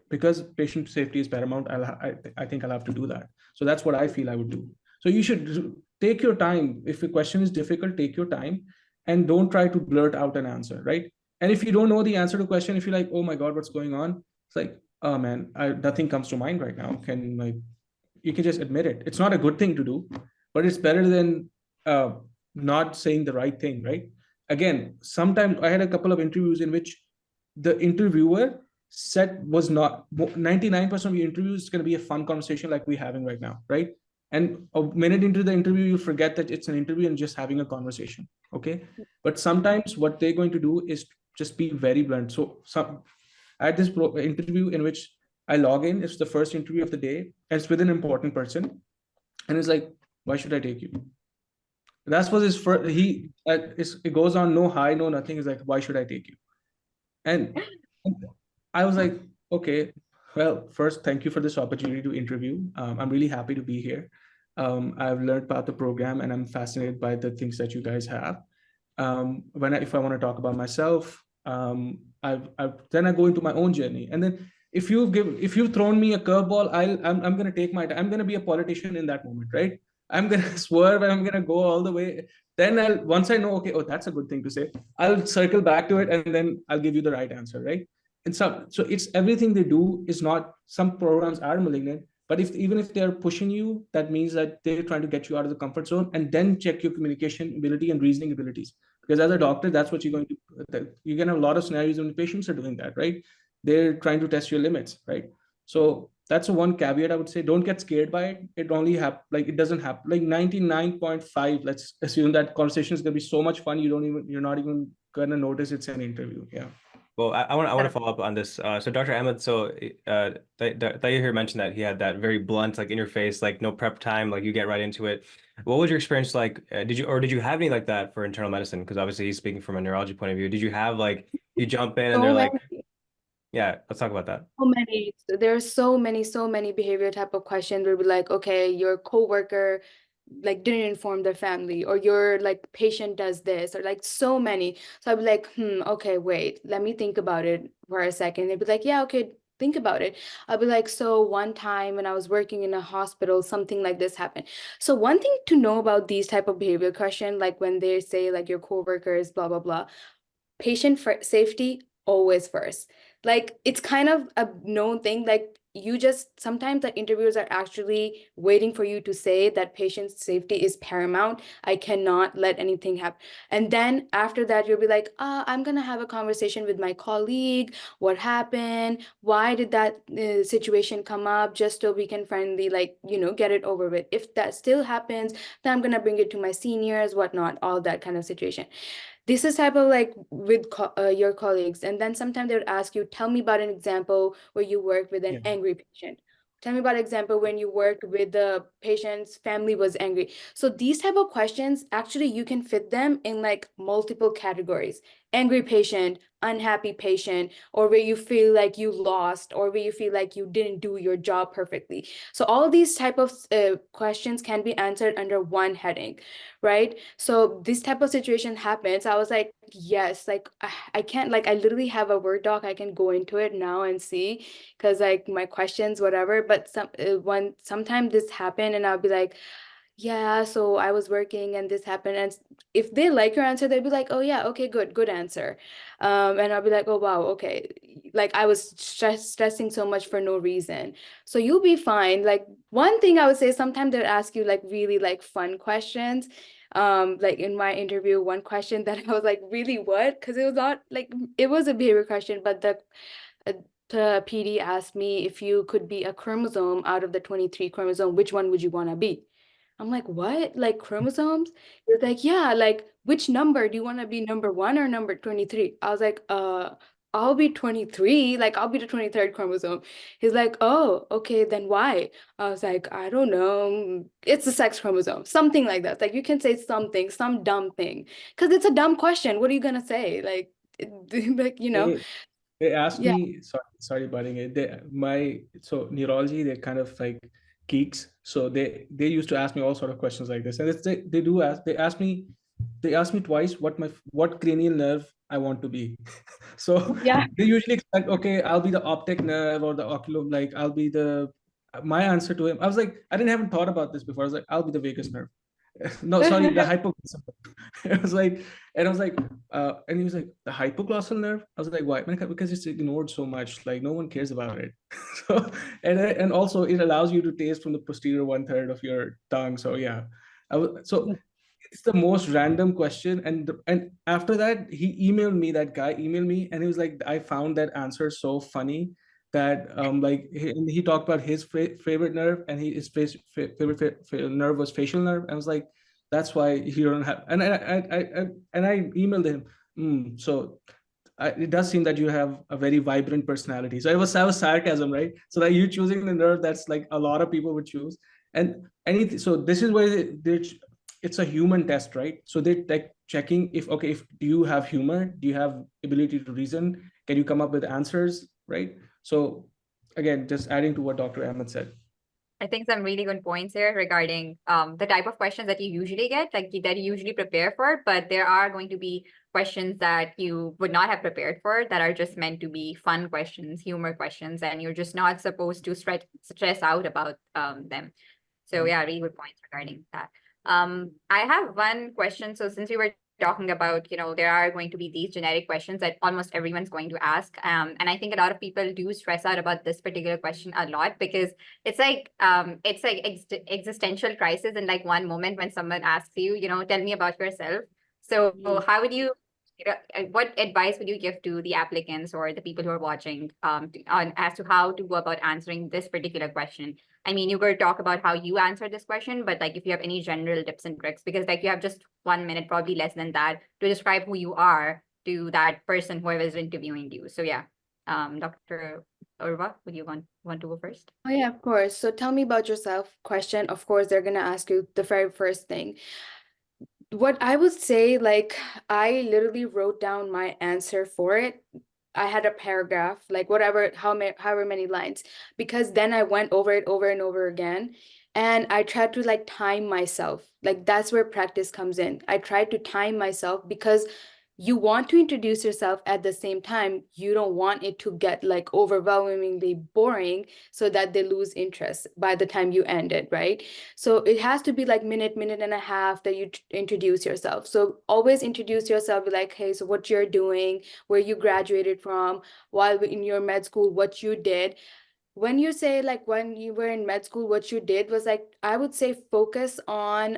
Speaker 3: because patient safety is paramount, I think I'll have to do that. So that's what I feel I would do. So you should take your time. If a question is difficult, take your time and don't try to blurt out an answer, right? And if you don't know the answer to question, if you're like, oh my God, what's going on? It's like, oh man, nothing comes to mind right now. You can just admit it. It's not a good thing to do, but it's better than not saying the right thing, right? Again, sometimes I had a couple of interviews in which the interviewer said was not 99% of your interviews is going to be a fun conversation like we're having right now, right? And a minute into the interview, you forget that it's an interview and just having a conversation. Okay. But sometimes what they're going to do is just be very blunt. So I had this interview in which I log in, it's the first interview of the day, and it's with an important person. And it's like, why should I take you? That was his first, it goes on, no hi, no nothing. It's like, why should I take you? And I was like, okay, well, first, thank you for this opportunity to interview. I'm really happy to be here. I've learned about the program and I'm fascinated by the things that you guys have. If I want to talk about myself, then I go into my own journey. And then if you've thrown me a curveball, I'm going to take my time. I'm going to be a politician in that moment, right? I'm going to swerve. I'm going to go all the way. Then once I know, okay, oh, that's a good thing to say, I'll circle back to it and then I'll give you the right answer, right? And so it's everything they do is not, some programs are malignant, but even if they're pushing you, that means that they're trying to get you out of the comfort zone, and then check your communication ability and reasoning abilities. Because as a doctor, that's what you're going to, you can have a lot of scenarios when patients are doing that, right? They're trying to test your limits, right? So that's one caveat I would say. Don't get scared by it. It only it doesn't happen. Like 99.5, let's assume that conversation is going to be so much fun. You're not even going to notice it's an interview. Yeah.
Speaker 1: Well, I want to follow up on this. So Dr. Ahmed, Tahir mentioned that he had that very blunt, like in your face, like no prep time, like you get right into it. What was your experience like? Did you have any like that for internal medicine? Because obviously he's speaking from a neurology point of view. Did you have like, you jump in and
Speaker 4: So
Speaker 1: they're like,
Speaker 4: many.
Speaker 1: yeah, let's talk about that.
Speaker 4: So many. There are so many behavior type of questions where we're like, okay, your coworker like didn't inform their family, or your like patient does this, or like so many. So I'd be like, okay, wait, let me think about it for a second. They'd be like, yeah, okay, think about it. I'd be like, so one time when I was working in a hospital, something like this happened. So one thing to know about these type of behavior question, like when they say like your coworkers, blah, blah, blah, patient safety always first. Like it's kind of a known thing. Like you just, sometimes the interviewers are actually waiting for you to say that patient safety is paramount. I cannot let anything happen. And then after that, you'll be like, I'm gonna have a conversation with my colleague. What happened? Why did that situation come up? Just so we can finally get it over with. If that still happens, then I'm gonna bring it to my seniors, whatnot, all that kind of situation. This is type of like with your colleagues. And then sometimes they would ask you, tell me about an example where you worked with an angry patient. Tell me about an example when you worked with the patient's family was angry. So these type of questions, actually, you can fit them in like multiple categories. Angry patient, unhappy patient, or where you feel like you lost, or where you feel like you didn't do your job perfectly. So all these type of questions can be answered under one heading, right? So this type of situation happens. I was like, yes, like I can't, like I literally have a Word doc. I can go into it now and see, because like my questions, whatever. But sometime this happened and I'll be like, yeah, so I was working and this happened. And if they like your answer, they'll be like, oh yeah, okay, good answer. And I'll be like, oh wow, okay. Like I was stressing so much for no reason. So you'll be fine. Like one thing I would say, sometimes they'll ask you like really like fun questions. Like in my interview, one question that I was like, really what? Because it was not like, it was a behavior question, but the PD asked me, if you could be a chromosome out of the 23 chromosome, which one would you want to be? I'm like, what? Like chromosomes? He was like, yeah, like which number do you want to be, number 1 or number 23? I was like, I'll be 23, like I'll be the 23rd chromosome. He's like, oh, okay, then why? I was like, I don't know. It's a sex chromosome, something like that. Like you can say something, some dumb thing, because it's a dumb question. What are you gonna say? Like, like
Speaker 3: They asked
Speaker 4: yeah.
Speaker 3: me, sorry, sorry butting it. So neurology, they're kind of like geeks. So they used to ask me all sort of questions like this. And they ask me twice what cranial nerve I want to be. So
Speaker 4: Yeah.
Speaker 3: they usually expect, okay, I'll be the optic nerve or the ocular, like I'll be my answer to him. I was like, I didn't haven't thought about this before. I was like, I'll be the vagus nerve. No, sorry, the hypoglossal nerve. It was like, and I was like, and he was like, the hypoglossal nerve. I was like, why? Because it's ignored so much. Like no one cares about it. So and also it allows you to taste from the posterior 1/3 of your tongue. So yeah, so it's the most random question. And after that, that guy emailed me, and he was like, I found that answer so funny that like he talked about his favorite nerve, and his favorite nerve was facial nerve. I was like, that's why you don't have. And I emailed him. So it does seem that you have a very vibrant personality. So that was sarcasm, right? So that you choosing the nerve that's like a lot of people would choose. And anything. So this is where it's a human test, right? So they're like checking if, okay, if do you have humor, do you have ability to reason, can you come up with answers, right? So again, just adding to what Dr. Ahmed said.
Speaker 2: I think some really good points here regarding the type of questions that you usually get, like that you usually prepare for, but there are going to be questions that you would not have prepared for that are just meant to be fun questions, humor questions, and you're just not supposed to stress out about them. So yeah, really good points regarding that. I have one question. So since we were talking about, there are going to be these generic questions that almost everyone's going to ask. And I think a lot of people do stress out about this particular question a lot because it's like existential crisis in like one moment when someone asks you, tell me about yourself. So how would you, what advice would you give to the applicants or the people who are watching as to how to go about answering this particular question? I mean, you could talk about how you answered this question, but like if you have any general tips and tricks, because like you have just 1 minute, probably less than that, to describe who you are to that person, whoever is interviewing you. So yeah, Dr. Urva, would you want to go first?
Speaker 4: Oh yeah, of course. So tell me about yourself question. Of course, they're gonna ask you the very first thing. What I would say, like, I literally wrote down my answer for it. I had a paragraph, like whatever, however many lines, because then I went over it over and over again. And I tried to like time myself. Like that's where practice comes in. I tried to time myself because you want to introduce yourself at the same time. You don't want it to get like overwhelmingly boring so that they lose interest by the time you end it, right? So it has to be like minute and a half that you introduce yourself. So always introduce yourself, be like, hey, so what you're doing, where you graduated from, while in your med school, what you did. When you say like when you were in med school, what you did was like, I would say focus on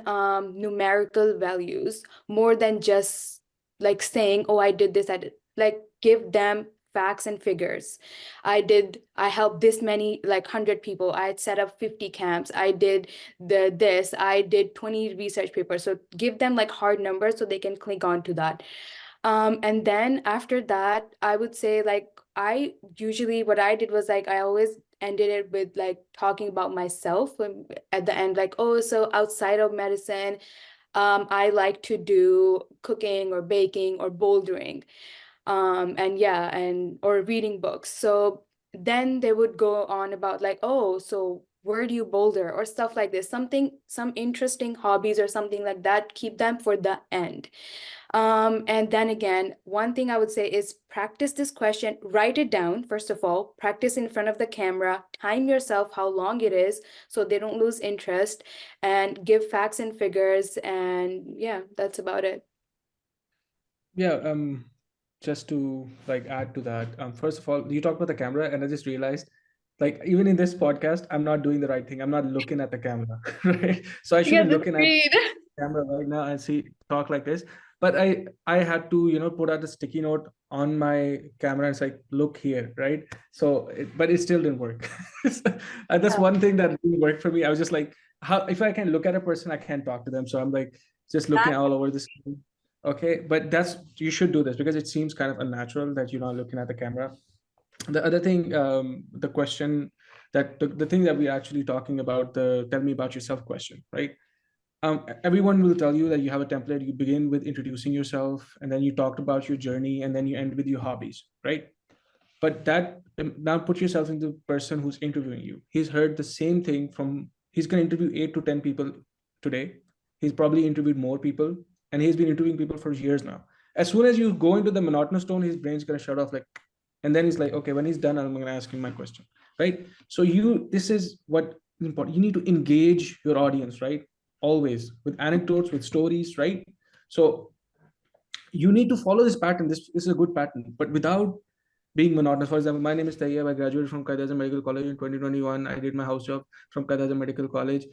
Speaker 4: numerical values more than just like saying, oh, I did this, I did. Like give them facts and figures. I helped this many, like 100 people. I had set up 50 camps. I did I did 20 research papers. So give them like hard numbers so they can click on to that. And then after that, I would say like, what I did was like, I always ended it with like talking about myself at the end, like, oh, so outside of medicine, I like to do cooking or baking or bouldering, or reading books. So then they would go on about like, oh, so where do you boulder or stuff like this, some interesting hobbies or something like that. Keep them for the end. And then again, one thing I would say is practice this question, write it down. First of all, practice in front of the camera, time yourself how long it is so they don't lose interest, and give facts and figures. And yeah, that's about it.
Speaker 3: Yeah, just to like add to that, first of all, you talked about the camera, and I just realized, like, even in this podcast, I'm not doing the right thing. I'm not looking at the camera, right? So I should
Speaker 4: Yeah,
Speaker 3: be
Speaker 4: that's
Speaker 3: looking at
Speaker 4: great.
Speaker 3: the camera right now and talk like this. But I had to, put out a sticky note on my camera and say, look here, right? So, but it still didn't work. And that's one thing that didn't work for me. I was just like, how if I can look at a person, I can't talk to them. So I'm like just looking all over the screen. Okay, but you should do this because it seems kind of unnatural that you're not looking at the camera. The other thing, the question that the thing that we're actually talking about, the tell me about yourself question, right? Everyone will tell you that you have a template. You begin with introducing yourself, and then you talked about your journey, and then you end with your hobbies, right? But that now put yourself into the person who's interviewing you. He's heard the same thing from, he's going to interview 8 to 10 people today. He's probably interviewed more people, and he's been interviewing people for years now. As soon as you go into the monotonous tone, his brain's going to shut off, like, and then he's like, okay, when he's done, I'm going to ask him my question, right? So this is what is important. You need to engage your audience, right? Always with anecdotes, with stories, right? So you need to follow this pattern. This is a good pattern, but without being monotonous. For example, my name is Tayyab. I graduated from Qaeda Medical College in 2021. I did my house job from Qaeda Medical College,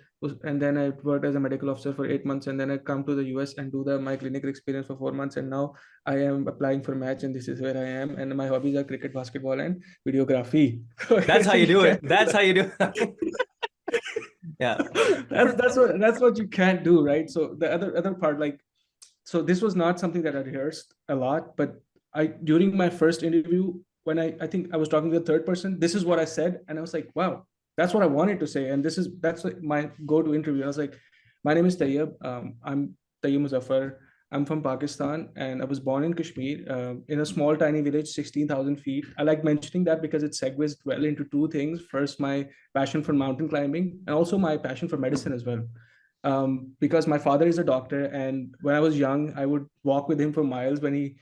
Speaker 3: and then I worked as a medical officer for 8 months, and then I come to the US and do my clinical experience for 4 months, and now I am applying for a match, and this is where I am. And my hobbies are cricket, basketball, and videography.
Speaker 1: That's how you do it. That's how you do it. Yeah.
Speaker 3: That's what you can't do, right? So the other part, like, so this was not something that I rehearsed a lot, but during my first interview, when I think I was talking to the third person, this is what I said, and I was like, wow, that's what I wanted to say, and that's like my go-to interview. I was like, my name is Tayyab. I'm Tayyab Muzaffar. I'm from Pakistan, and I was born in Kashmir, in a small tiny village, 16,000 feet. I like mentioning that because it segues well into two things. First, my passion for mountain climbing, and also my passion for medicine as well. Because my father is a doctor, and when I was young, I would walk with him for miles when he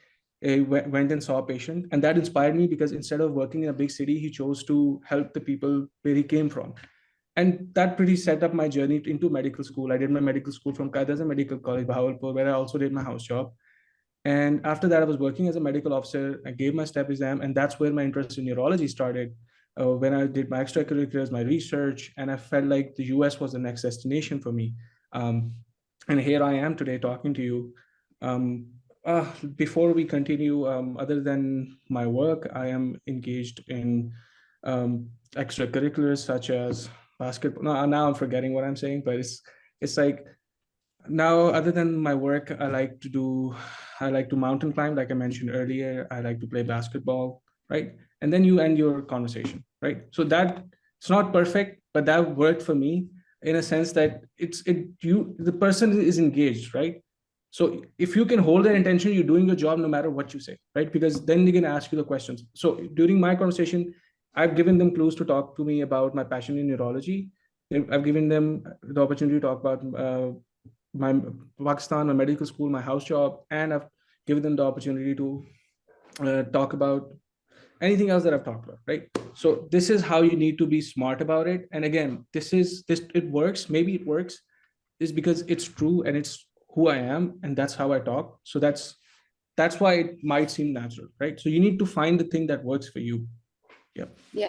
Speaker 3: went and saw a patient, and that inspired me because instead of working in a big city, he chose to help the people where he came from, and that pretty set up my journey into medical school. I did my medical school from Qaeda Medical College, Bahawalpur, where I also did my house job. And after that, I was working as a medical officer. I gave my step exam, and that's where my interest in neurology started. When I did my extracurriculars, my research, and I felt like the US was the next destination for me. And here I am today talking to you. Before we continue, other than my work, I am engaged in extracurriculars such as basketball. Now I'm forgetting what I'm saying, but it's like, now other than my work, I like to mountain climb, like I mentioned earlier. I like to play basketball, right? And then you end your conversation, right? So that, it's not perfect, but that worked for me in a sense that the person is engaged, right? So if you can hold their intention, you're doing your job no matter what you say, right? Because then they're going to ask you the questions. So during my conversation, I've given them clues to talk to me about my passion in neurology. I've given them the opportunity to talk about my Pakistan, my medical school, my house job, and I've given them the opportunity to talk about anything else that I've talked about, right? So this is how you need to be smart about it. And again, it works. Maybe it works is because it's true and it's who I am, and that's how I talk. So that's why it might seem natural, right? So you need to find the thing that works for you.
Speaker 4: Yeah.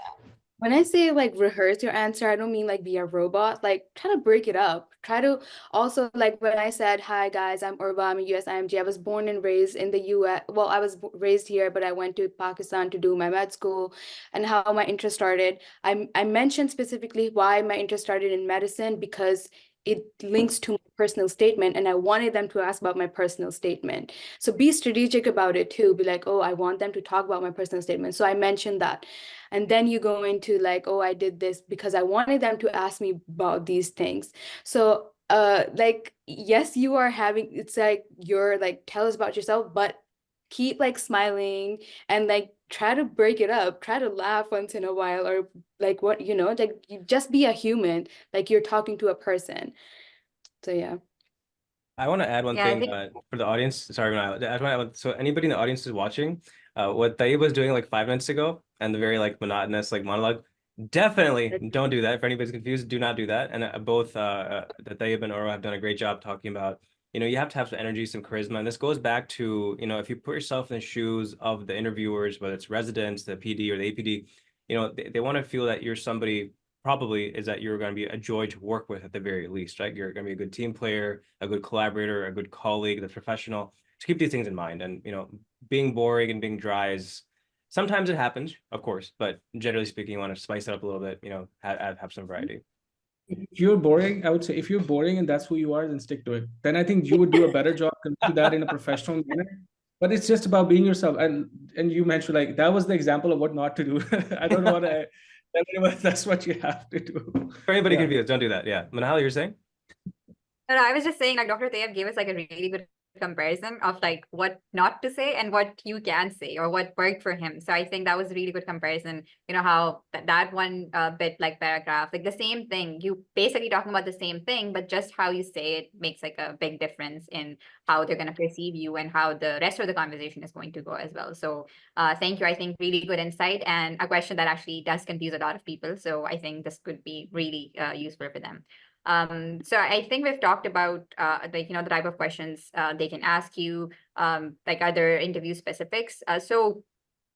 Speaker 4: When I say like rehearse your answer, I don't mean like be a robot. Like try to break it up. Try to also, like when I said, hi guys, I'm Urva, I'm a USIMG. I was born and raised in the US. Well, I was raised here, but I went to Pakistan to do my med school, and how my interest started. I mentioned specifically why my interest started in medicine because it links to my personal statement, and I wanted them to ask about my personal statement. So be strategic about it too. Be like, oh, I want them to talk about my personal statement. So I mentioned that. And then you go into like, oh, I did this because I wanted them to ask me about these things. So like, yes, you are having, it's like you're like, tell us about yourself, but keep like smiling and like try to break it up, try to laugh once in a while, or like what, like you just be a human, like you're talking to a person. So yeah.
Speaker 1: I want to add one
Speaker 2: Yeah, I
Speaker 1: thing
Speaker 2: think
Speaker 1: for the audience. Sorry, so anybody in the audience is watching, what Tayyib was doing like 5 minutes ago, and the very like monotonous like monologue, definitely don't do that. If anybody's confused, do not do that. And both Tayyib and Oro have done a great job talking about, you have to have some energy, some charisma. And this goes back to, if you put yourself in the shoes of the interviewers, whether it's residents, the PD or the APD, they want to feel that you're somebody, probably is that you're going to be a joy to work with at the very least, right? You're going to be a good team player, a good collaborator, a good colleague, that's professional. To keep these things in mind. And, being boring and being dry is, sometimes it happens, of course, but generally speaking, you want to spice it up a little bit, have some variety.
Speaker 3: If you're boring, I would say if you're boring and that's who you are, then stick to it. Then I think you would do a better job to that in a professional manner. But it's just about being yourself. And you mentioned like that was the example of what not to do. I don't know what that's what you have to do.
Speaker 1: For anybody
Speaker 3: Yeah.
Speaker 1: confused, don't do that. Yeah. Manal, you're saying?
Speaker 2: No, I was just saying, like Dr. Tayyab gave us like a really good comparison of like what not to say and what you can say or what worked for him. So I think that was a really good comparison. You know how that one bit like paragraph, like the same thing, you basically talking about the same thing, but just how you say it makes like a big difference in how they're going to perceive you and how the rest of the conversation is going to go as well. So thank you. I think really good insight and a question that actually does confuse a lot of people. So I think this could be really useful for them. So I think we've talked about like, you know, the type of questions they can ask you, like other interview specifics. So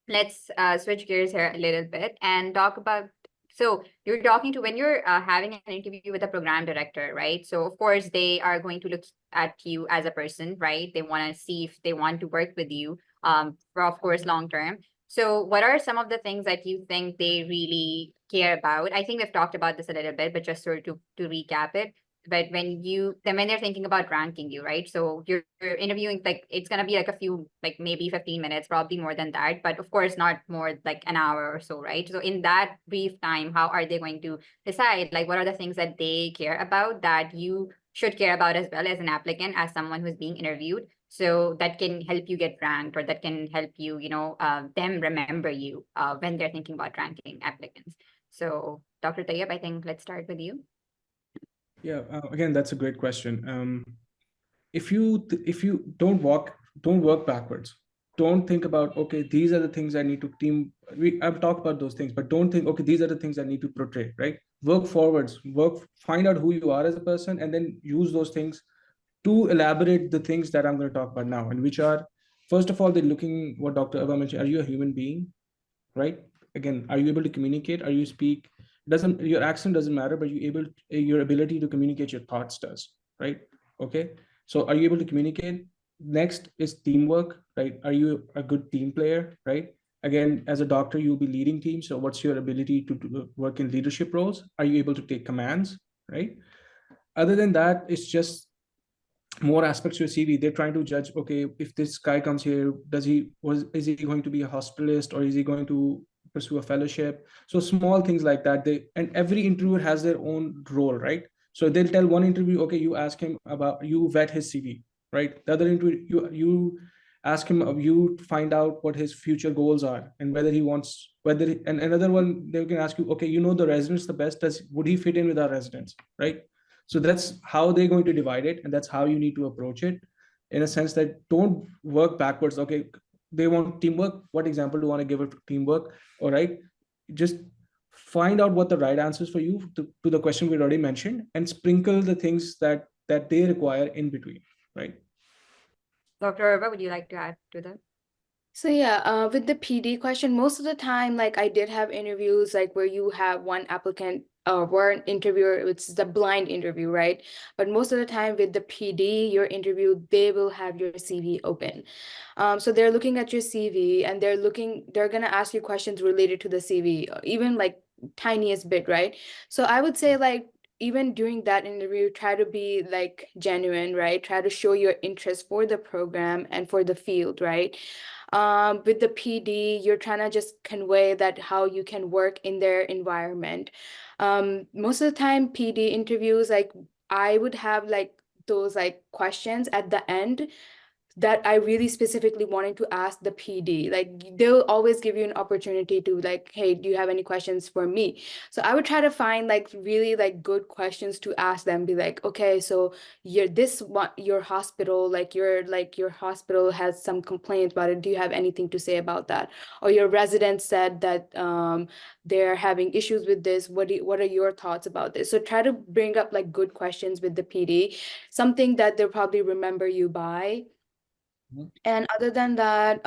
Speaker 2: let's switch gears here a little bit and talk about, so you're talking to, when you're having an interview with a program director, right? So of course they are going to look at you as a person, right? They want to see if they want to work with you for, of course, long term. So what are some of the things that you think they really care about? I think we've talked about this a little bit, but just sort of to recap it. But when they're thinking about ranking you, right? So you're interviewing, like it's gonna be like a few, like maybe 15 minutes, probably more than that, but of course not more like an hour or so, right? So in that brief time, how are they going to decide, like what are the things that they care about that you should care about as well as an applicant, as someone who's being interviewed, so that can help you get ranked, or that can help you, you know, them remember you when they're thinking about ranking applicants. So Dr. Tayyab, I think let's start with you.
Speaker 3: Yeah, again, that's a great question. If you don't work backwards. Don't think about, okay, these are the things I need to I've talked about those things, but don't think, okay, these are the things I need to portray, right? Work forwards, find out who you are as a person, and then use those things to elaborate the things that I'm going to talk about now, and which are, first of all, they're looking what Dr. Ava mentioned. Are you a human being? Right? Again, are you able to communicate? Are you speak? Doesn't Your accent doesn't matter, but your ability to communicate your thoughts does, right? Okay. So are you able to communicate? Next is teamwork, right? Are you a good team player, right? Again, as a doctor, you'll be leading teams. So what's your ability to work in leadership roles? Are you able to take commands, right? Other than that, it's just more aspects to your CV. They're trying to judge, okay, if this guy comes here, is he going to be a hospitalist, or is he going to pursue a fellowship? So small things like that. And every interviewer has their own role, right? So they'll tell one interview, okay, you vet his CV, right? The other interview, you ask him, you find out what his future goals are, and and another one, they can ask you, okay, you know the residents the best, would he fit in with our residents, right? So that's how they're going to divide it, and that's how you need to approach it, in a sense that don't work backwards. Okay, they want teamwork. What example do you want to give of teamwork? All right, just find out what the right answers for you to the question we already mentioned, and sprinkle the things that they require in between, right?
Speaker 2: Dr. Arba, would you like to add to that?
Speaker 4: So yeah, with the PD question, most of the time, like I did have interviews like where you have one applicant or an interviewer, it's the blind interview, right? But most of the time with the PD, your interview, they will have your CV open. So they're looking at your CV and they're gonna ask you questions related to the CV, even like tiniest bit, right? So I would say like even during that interview, try to be like genuine, right? Try to show your interest for the program and for the field, right? With the PD, you're trying to just convey that how you can work in their environment. Most of the time, PD interviews, like I would have like those like questions at the end that I really specifically wanted to ask the PD. Like they'll always give you an opportunity to like, hey, do you have any questions for me? So I would try to find like really like good questions to ask them. Be like, okay, so your hospital, your hospital has some complaints about it. Do you have anything to say about that? Or your resident said that they're having issues with this. What are your thoughts about this? So try to bring up like good questions with the PD, something that they'll probably remember you by. And other than that,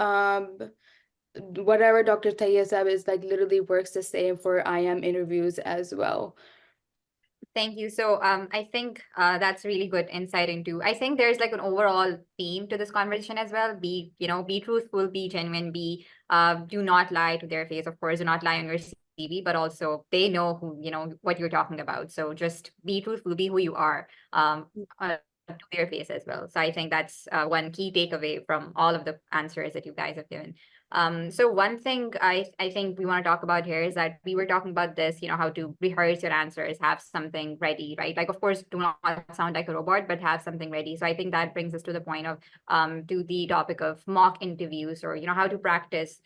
Speaker 4: whatever Dr. Tayyab said is like literally works the same for IM interviews as well.
Speaker 2: Thank you. So I think that's really good insight into, I think there's like an overall theme to this conversation as well. Be truthful, be genuine, do not lie to their face, of course, do not lie on your CV, but also they know what you're talking about. So just be truthful, be who you are. to their face as well. So I think that's one key takeaway from all of the answers that you guys have given. So one thing I think we want to talk about here is that we were talking about this, how to rehearse your answers, have something ready, right? Like, of course, do not sound like a robot, but have something ready. So I think that brings us to the point of to the topic of mock interviews, or how to practice.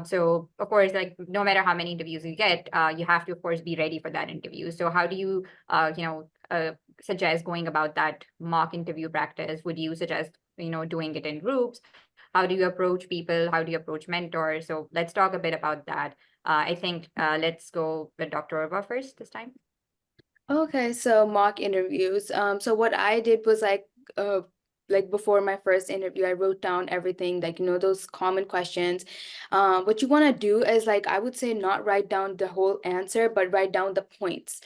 Speaker 2: So of course, like, no matter how many interviews you get, you have to, of course, be ready for that interview. So how do you suggest going about that mock interview practice? Would you suggest doing it in groups? How do you approach people? How do you approach mentors? So let's talk a bit about that. I think let's go with Dr. Urva first this time.
Speaker 4: Okay, so mock interviews. So what I did was like before my first interview, I wrote down everything, like, those common questions. What you want to do is, like, I would say, not write down the whole answer, but write down the points.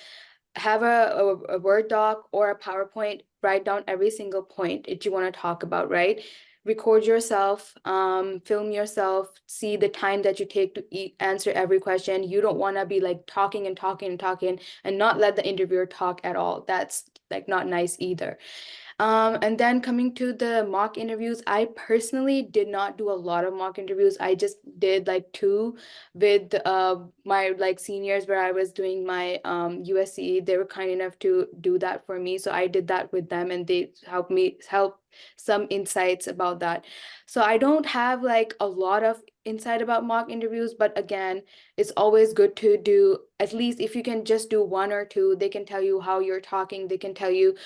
Speaker 4: Have a Word doc or a PowerPoint, write down every single point that you want to talk about, right? Record yourself, film yourself, see the time that you take to answer every question. You don't want to be like talking and talking and talking and not let the interviewer talk at all. That's like not nice either. And then coming to the mock interviews, I personally did not do a lot of mock interviews. I just did like 2 with my like seniors where I was doing my USC. They were kind enough to do that for me. So I did that with them, and they help some insights about that. So I don't have like a lot of insight about mock interviews, but again, it's always good to do, at least if you can just do 1 or 2. They can tell you how you're talking. They can tell you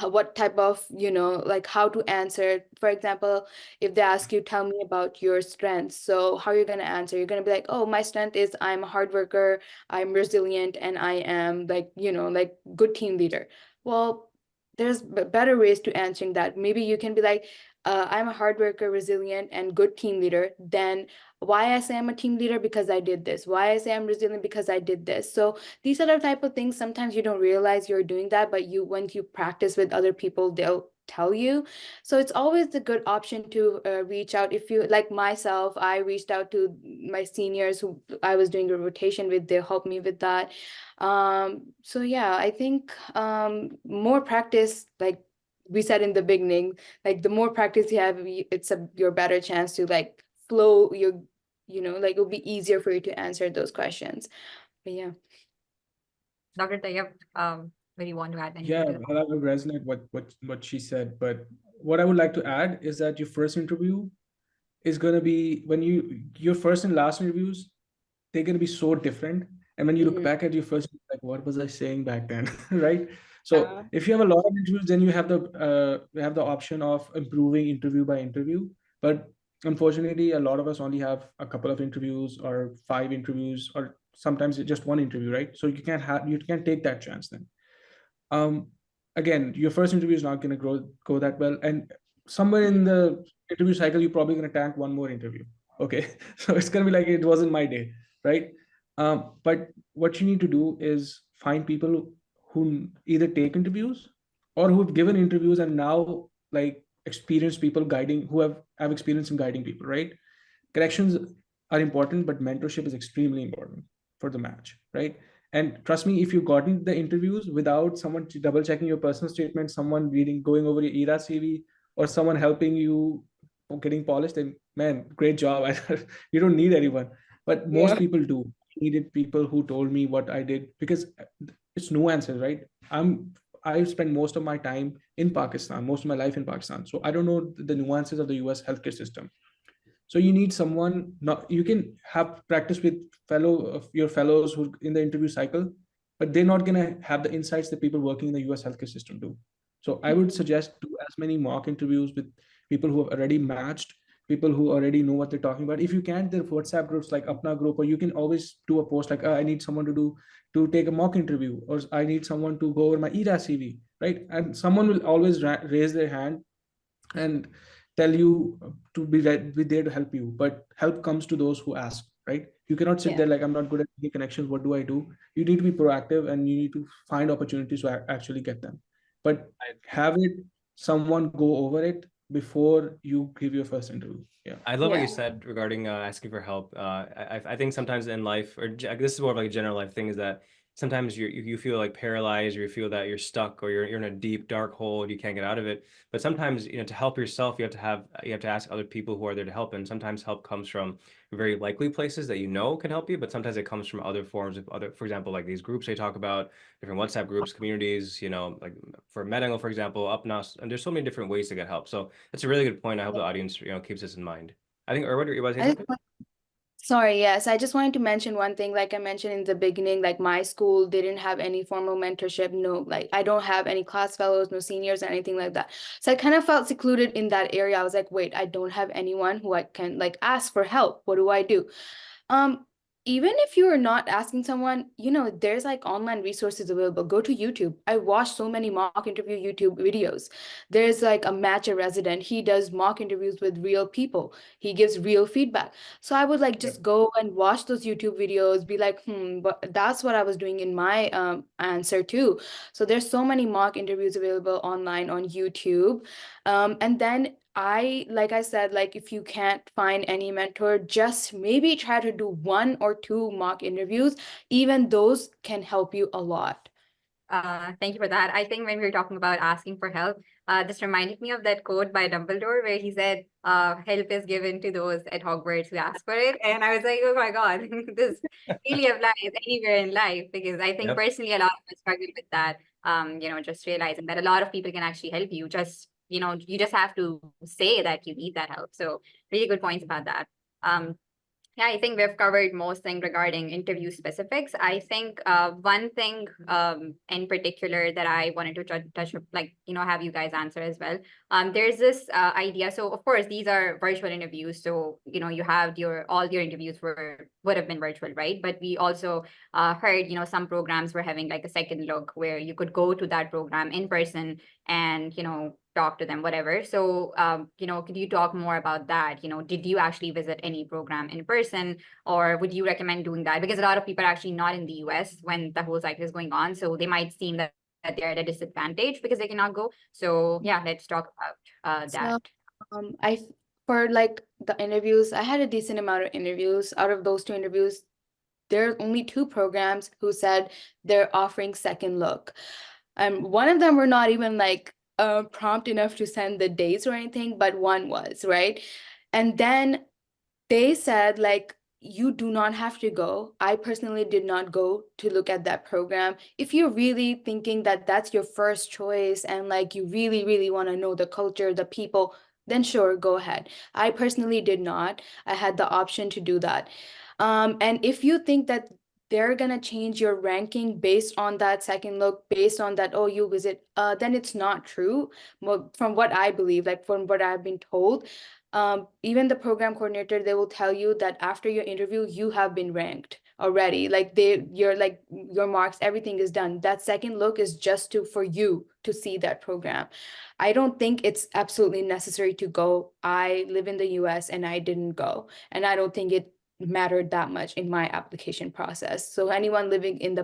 Speaker 4: what type of, like how to answer. For example, if they ask you, tell me about your strengths. So how you're going to answer? You're going to be like, oh, my strength is I'm a hard worker, I'm resilient, and I am like, like good team leader. Well, there's better ways to answering that. Maybe you can be like, I'm a hard worker, resilient, and good team leader. Then why I say I'm a team leader? Because I did this. Why I say I'm resilient? Because I did this. So these are the type of things sometimes you don't realize you're doing that, but when you practice with other people, they'll tell you. So it's always a good option to reach out. If you, like myself, I reached out to my seniors who I was doing a rotation with. They helped me with that. So yeah, I think more practice, like we said in the beginning, like the more practice you have, it's your better chance to like flow your, like it'll be easier for you to answer those questions. But yeah.
Speaker 2: Dr. Tayyab, do you want to add anything
Speaker 3: Yeah,
Speaker 2: to that?
Speaker 3: I would resonate what she said, but what I would like to add is that your first interview is going to be, when your first and last interviews, they're going to be so different. And when you look back at your first, like, what was I saying back then? Right? So if you have a lot of interviews, then you have the option of improving interview by interview. But unfortunately, a lot of us only have a couple of interviews or 5 interviews, or sometimes just 1 interview, right? So you can't take that chance then. Again, your first interview is not going to go that well, and somewhere in the interview cycle, you're probably going to tank 1 more interview. Okay, so it's going to be like, it wasn't my day, right? But what you need to do is find people who either take interviews or who've given interviews and now like experienced people who have experience in guiding people, right? Corrections are important, but mentorship is extremely important for the match, right? And trust me, if you've gotten the interviews without someone double checking your personal statement, someone going over your ERA CV, or someone helping you getting polished, then man, great job. You don't need anyone, but most people do. I needed people who told me what I did, because it's nuances, right? I spent most of my time in Pakistan, most of my life in Pakistan, so I don't know the nuances of the US healthcare system. So you need someone, not, you can have practice with your fellows who in the interview cycle, but they're not going to have the insights that people working in the US healthcare system do. So I would suggest do as many mock interviews with people who have already matched, people who already know what they're talking about. If you can't, there are WhatsApp groups like Apna group, or you can always do a post like, I need someone to take a mock interview, or I need someone to go over my ERA CV, right? And someone will always raise their hand and tell you to be there to help you. But help comes to those who ask, right? You cannot sit there like, I'm not good at making connections, what do I do? You need to be proactive, and you need to find opportunities to actually get them. But have someone go over it before you give your first interview. Yeah,
Speaker 1: I love what you said regarding asking for help. I think sometimes in life, or this is more of like a general life thing, is that sometimes you feel like paralyzed, or you feel that you're stuck, or you're in a deep dark hole and you can't get out of it. But sometimes, to help yourself, you have to ask other people who are there to help. And sometimes help comes from very likely places that can help you, but sometimes it comes from other forms of for example, like these groups they talk about, different WhatsApp groups, communities, like for MedAngle, for example, UpNus, and there's so many different ways to get help. So that's a really good point. I hope the audience, keeps this in mind. I think, Erwin, you about to say
Speaker 4: I just
Speaker 1: something?
Speaker 4: Sorry, yes. I just wanted to mention one thing. Like I mentioned in the beginning, like my school didn't have any formal mentorship. No, like I don't have any class fellows, no seniors or anything like that. So I kind of felt secluded in that area. I was like, wait, I don't have anyone who I can like ask for help. What do I do? Um, Even if you're not asking someone, there's like online resources available. Go to YouTube. I watched so many mock interview YouTube videos. There's like a match a resident. He does mock interviews with real people. He gives real feedback. So I would like just go and watch those YouTube videos, be like, but that's what I was doing in my answer too. So there's so many mock interviews available online on YouTube. And then like I said, like if you can't find any mentor, just maybe try to do 1 or 2 mock interviews. Even those can help you a lot.
Speaker 2: Thank you for that. I think when we were talking about asking for help, this reminded me of that quote by Dumbledore where he said, help is given to those at Hogwarts who ask for it. And I was like, oh my God, this really applies anywhere in life, because I think
Speaker 1: Yep.
Speaker 2: personally a lot of us struggle with that. Just realizing that a lot of people can actually help you. You just have to say that you need that help. So really good points about that. Yeah, I think we've covered most things regarding interview specifics. I think one thing in particular that I wanted to touch, like, have you guys answer as well. There's this idea. So of course, these are virtual interviews. So, you have all your interviews would have been virtual, right? But we also heard, some programs were having like a second look where you could go to that program in person and, talk to them, whatever. So, could you talk more about that? Did you actually visit any program in person, or would you recommend doing that? Because a lot of people are actually not in the US when the whole cycle is going on. So they might seem that they're at a disadvantage because they cannot go. So yeah, let's talk about that.
Speaker 4: So, for like the interviews, I had a decent amount of interviews. Out of those 2 interviews, there are only 2 programs who said they're offering second look. One of them were not even like prompt enough to send the dates or anything, but one was, right? And then they said like, you do not have to go. I personally did not go to look at that program. If you're really thinking that that's your first choice and like you really, really want to know the culture, the people, then sure, go ahead. I personally did not. I had the option to do that. And if you think that they're gonna change your ranking based on that second look, based on that, oh, you visit, then it's not true. Well, from what I believe, like from what I've been told, even the program coordinator, they will tell you that after your interview, you have been ranked already. Like your marks, everything is done. That second look is just for you to see that program. I don't think it's absolutely necessary to go. I live in the US and I didn't go, and I don't think it mattered that much in my application process. So anyone living in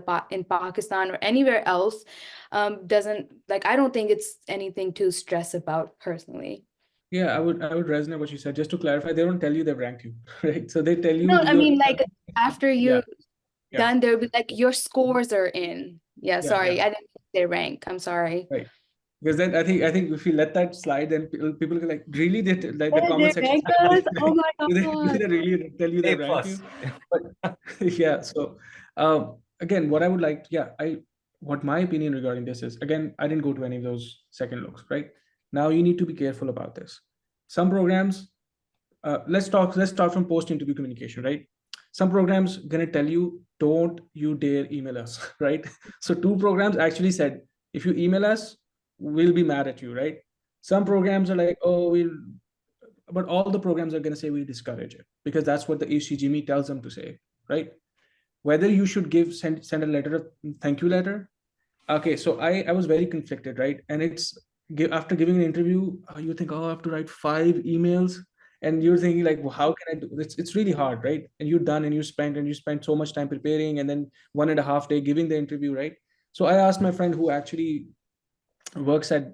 Speaker 4: Pakistan or anywhere else doesn't like, I don't think it's anything to stress about personally.
Speaker 3: Yeah, I would resonate what you said. Just to clarify, they don't tell you they've ranked you, right? So they tell you
Speaker 4: No, I mean like after
Speaker 3: yeah,
Speaker 4: you
Speaker 3: yeah,
Speaker 4: done, they'll be like your scores are in. Yeah,
Speaker 3: yeah,
Speaker 4: sorry,
Speaker 3: yeah,
Speaker 4: I didn't say rank. I'm sorry.
Speaker 3: right. Because then I think if we let that slide, then people are like, really, like the
Speaker 4: Oh,
Speaker 3: comment
Speaker 4: they
Speaker 3: section.
Speaker 4: ranked us? Oh my
Speaker 3: Do they
Speaker 4: God.
Speaker 3: really tell you they
Speaker 1: A
Speaker 3: ranked you?
Speaker 1: plus.
Speaker 3: But yeah, so again, what I would like, what my opinion regarding this is, again, I didn't go to any of those second looks, right? Now you need to be careful about this. Some programs, let's start from post-interview communication, right? Some programs gonna tell you, don't you dare email us, right? So 2 programs actually said, if you email us, we'll be mad at you, right? Some programs are like, oh, but all the programs are gonna say we discourage it because that's what the ECGME tells them to say, right? Whether you should send a letter of thank you letter. Okay, so I was very conflicted, right? And it's after giving an interview, you think, oh, I have to write 5 emails, and you're thinking like, well, how can I do this? It's really hard, right? And you're done, and you spent so much time preparing, and then 1.5 day giving the interview, right? So I asked my friend who actually works at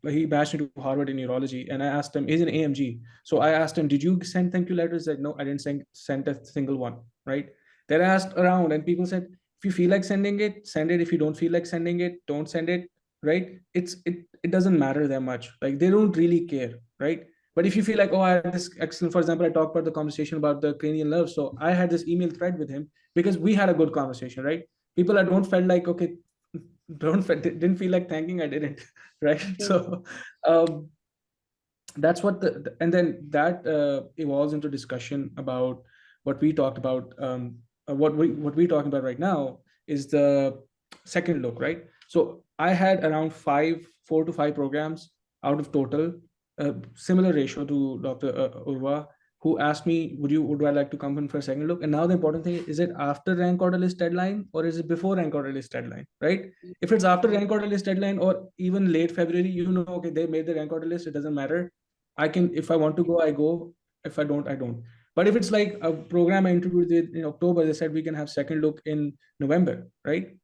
Speaker 3: he bashed into Harvard in neurology, and I asked him, he's an AMG. So I asked him, did you send thank you letters? He said, no, I didn't send a single one, right? Then I asked around, and people said If you feel like sending it, send it. If you don't feel like sending it, don't send it, right? It doesn't matter that much. Like they don't really care, right? But if you feel like, oh, I had this excellent, for example, I talked about the conversation about the cranial nerve. So I had this email thread with him because we had a good conversation, right? People I don't felt like, okay, didn't feel like thanking, I didn't, right? So that's what and then that evolves into discussion about what we talked about. What we're talking about right now is the second look, right? So I had around 4 to 5 programs out of total, similar ratio to Dr. Urva, who asked me, would I like to come in for a second look? And now the important thing is it after rank order list deadline or is it before rank order list deadline, right? If it's after rank order list deadline or even late February, okay, they made the rank order list, it doesn't matter. I can, if I want to go, I go. If I don't, I don't. But if it's like a program I interviewed in October, they said we can have second look in November, right?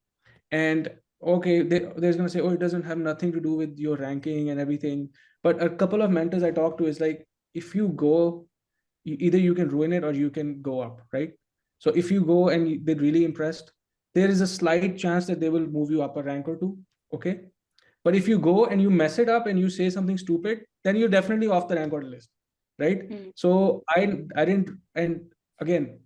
Speaker 3: And okay, there's going to say, oh, it doesn't have nothing to do with your ranking and everything. But a couple of mentors I talked to is like, if you go, either you can ruin it or you can go up, right? So if you go and they're really impressed, there is a slight chance that they will move you up a rank or two, okay? But if you go and you mess it up and you say something stupid, then you're definitely off the rank order list, right? So I didn't. And again,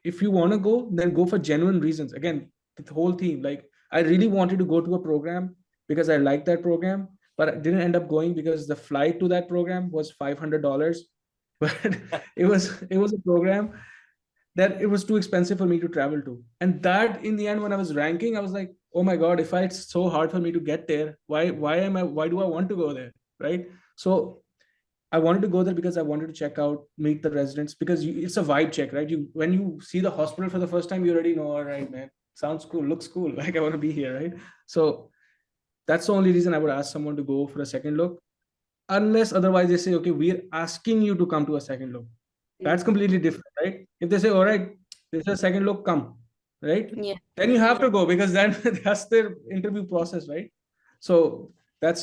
Speaker 3: if you want to go, then go for genuine reasons. Again, the whole team, like I really wanted to go to a program because I liked that program, but I didn't end up going because the flight to that program was $500. But it was a program that it was too expensive for me to travel to. And that in the end, when I was ranking, I was like, oh my God, if it's so hard for me to get there, why do I want to go there? Right. So I wanted to go there because I wanted to check out, meet the residents, because it's a vibe check, right? When you see the hospital for the first time, you already know, all right, man, sounds cool, looks cool. Like I want to be here, right? So that's the only reason I would ask someone to go for a second look, unless otherwise they say, okay, we're asking you to come to a second look. That's completely different, right? If they say, all right, this is a second look, come, right?
Speaker 4: Yeah.
Speaker 3: Then you have to go because then that's their interview process, right? So that's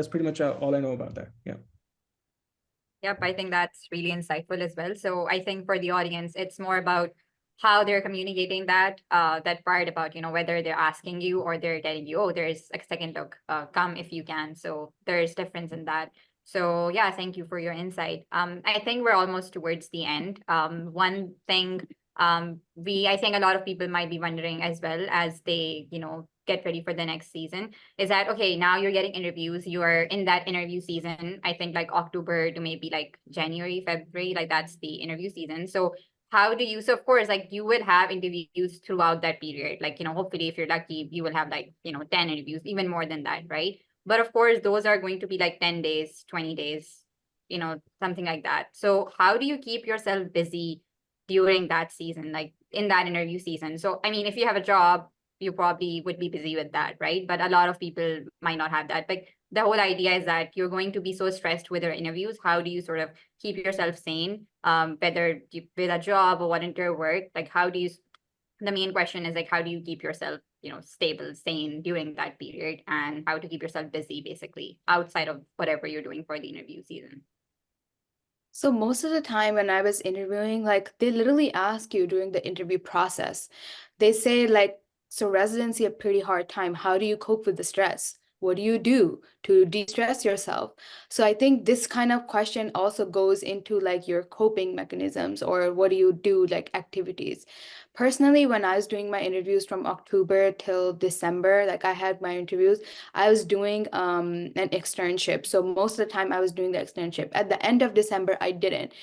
Speaker 3: pretty much all I know about that. Yeah.
Speaker 2: Yep, I think that's really insightful as well. So I think for the audience, it's more about how they're communicating that part about, whether they're asking you or they're telling you, oh, there's a second look, come if you can. So there's difference in that. So yeah, thank you for your insight. I think we're almost towards the end. One thing I think a lot of people might be wondering as well as they, get ready for the next season is that, okay, now you're getting interviews, you're in that interview season, I think like October to maybe like January, February, like that's the interview season. So so of course, like you would have interviews throughout that period. Like, hopefully if you're lucky, you will have like, 10 interviews, even more than that, right? But of course, those are going to be like 10 days, 20 days, something like that. So how do you keep yourself busy during that season, like in that interview season? So, I mean, if you have a job, you probably would be busy with that, right? But a lot of people might not have that. Like the whole idea is that you're going to be so stressed with your interviews. How do you sort of keep yourself sane, whether with a job or volunteer work? Like the main question is like, how do you keep yourself, stable, sane during that period, and how to keep yourself busy basically outside of whatever you're doing for the interview season?
Speaker 4: So most of the time when I was interviewing, like they literally ask you during the interview process, they say like, so residency a pretty hard time. How do you cope with the stress? What do you do to de-stress yourself? So I think this kind of question also goes into like your coping mechanisms or what do you do, like activities. Personally, when I was doing my interviews from October till December, like I had my interviews, I was doing an externship. So most of the time I was doing the externship. At the end of December, I didn't.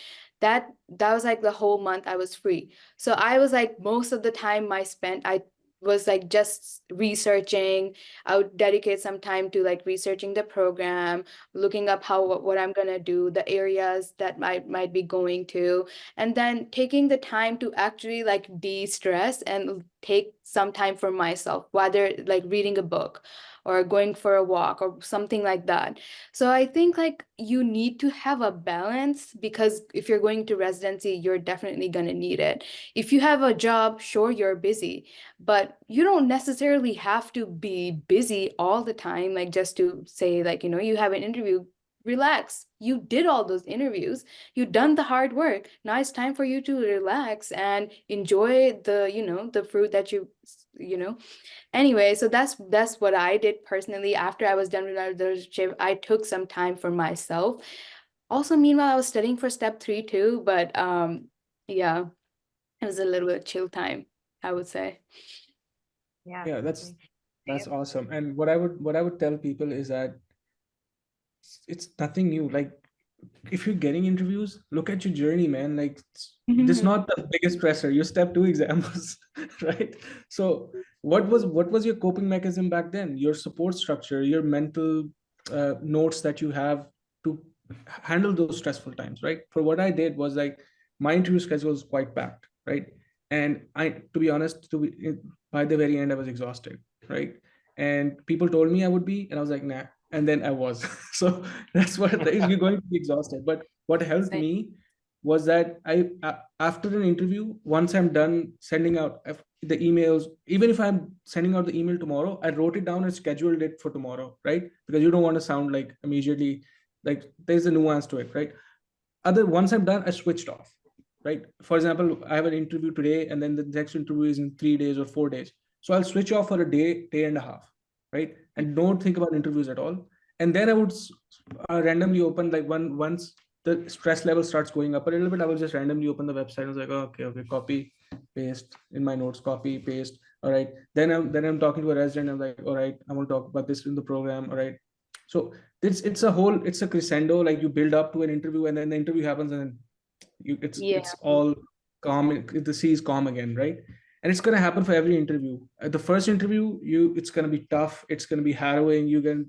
Speaker 4: That was like the whole month I was free. So I was like most of the time I was like just researching. I would dedicate some time to like researching the program, looking up what I'm gonna do, the areas that might be going to, and then taking the time to actually like de-stress and take some time for myself, whether like reading a book or going for a walk or something like that. So I think like you need to have a balance because if you're going to residency, you're definitely going to need it. If you have a job, sure, you're busy, but you don't necessarily have to be busy all the time, like just to say like, you have an interview, relax. You did all those interviews. You've done the hard work. Now it's time for you to relax and enjoy the, the fruit that anyway, so that's what I did personally. After I was done with my internship, I took some time for myself. Also, meanwhile, I was studying for step 3 too, but yeah, it was a little bit chill time, I would say.
Speaker 3: Yeah,
Speaker 2: Absolutely.
Speaker 3: that's awesome. And what I would tell people is that it's nothing new. Like, if you're getting interviews, look at your journey, man. Like, this is not the biggest stressor. Your step 2 exams, right? So what was your coping mechanism back then? Your support structure, your mental notes that you have to handle those stressful times, right? For what I did was, like, my interview schedule was quite packed, right? And to be honest, by the very end, I was exhausted, right? And people told me I would be, and I was like, nah. And then I was. So that's what you're going to be exhausted. But what helped
Speaker 2: Right.
Speaker 3: me was that after an interview, once I'm done sending out the emails, even if I'm sending out the email tomorrow, I wrote it down and scheduled it for tomorrow, right? Because you don't want to sound like immediately, like, there's a nuance to it, right? Once I'm done, I switched off, right? For example, I have an interview today, and then the next interview is in 3 days or 4 days. So I'll switch off for a day and a half, right? And don't think about interviews at all. And then I would randomly open, like, once the stress level starts going up a little bit, I will just randomly open the website. I was like, oh, okay, copy, paste in my notes, copy, paste. All right. Then I'm talking to a resident. I'm like, all right, I'm gonna talk about this in the program. All right. So it's a crescendo. Like, you build up to an interview, and then the interview happens, and then
Speaker 4: Yeah.
Speaker 3: it's all calm. The sea is calm again, right? And it's gonna happen for every interview. At the first interview, it's gonna be tough. It's gonna be harrowing. You're gonna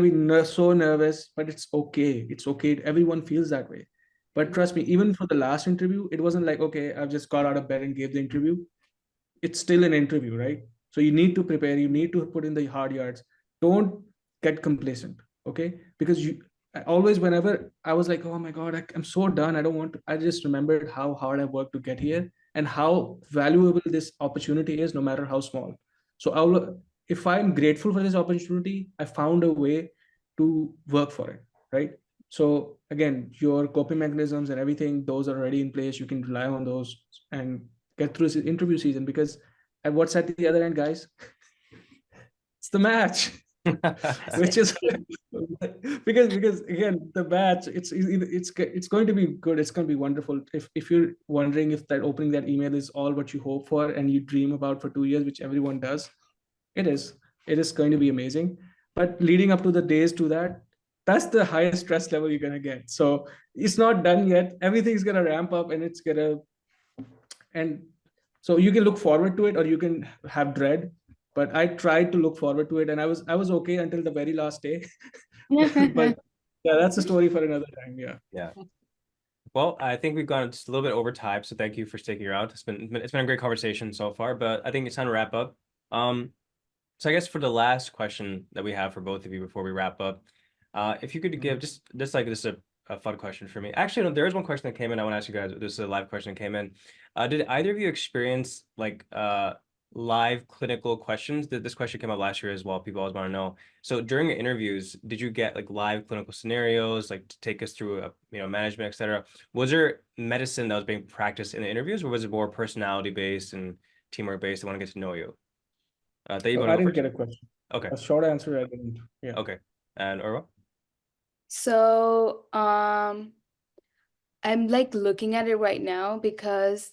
Speaker 3: be so nervous, but it's okay. It's okay. Everyone feels that way. But trust me, even for the last interview, it wasn't like, okay, I've just got out of bed and gave the interview. It's still an interview, right? So you need to prepare, you need to put in the hard yards. Don't get complacent, okay? Because always, whenever I was like, oh my God, I'm so done, I don't want to, I just remembered how hard I worked to get here and how valuable this opportunity is, no matter how small. So if I'm grateful for this opportunity, I found a way to work for it, right? So again, your coping mechanisms and everything, those are already in place. You can rely on those and get through interview season, because what's at the other end, guys? It's the match. Which is because again, the match, it's going to be good. It's going to be wonderful. If you're wondering if that opening that email is all what you hope for and you dream about for 2 years, which everyone does, it is going to be amazing. But leading up to the days to that, that's the highest stress level you're gonna get. So it's not done yet. Everything's gonna ramp up, and it's gonna and so you can look forward to it, or you can have dread. But I tried to look forward to it, and I was okay until the very last day. But yeah, that's a story for another time. Yeah.
Speaker 1: Yeah. Well, I think we've gone just a little bit over time, so thank you for sticking around. It's been a great conversation so far, but I think it's time to wrap up. So I guess for the last question that we have for both of you before we wrap up, if you could give just like this is a fun question for me. Actually, no, there is one question that came in. I want to ask you guys. This is a live question that came in. Did either of you experience like live clinical questions? This question came up last year as well. People always want to know. So during your interviews, did you get like live clinical scenarios, like to take us through management, et cetera? Was there medicine that was being practiced in the interviews, or was it more personality based and teamwork based? I want to get to know you. That you
Speaker 3: Oh,
Speaker 1: want
Speaker 3: I
Speaker 1: to go
Speaker 3: didn't
Speaker 1: first?
Speaker 3: get a question.
Speaker 1: Okay.
Speaker 3: A short answer, I didn't. Yeah.
Speaker 1: Okay. And Orwa?
Speaker 4: So, I'm like looking at it right now because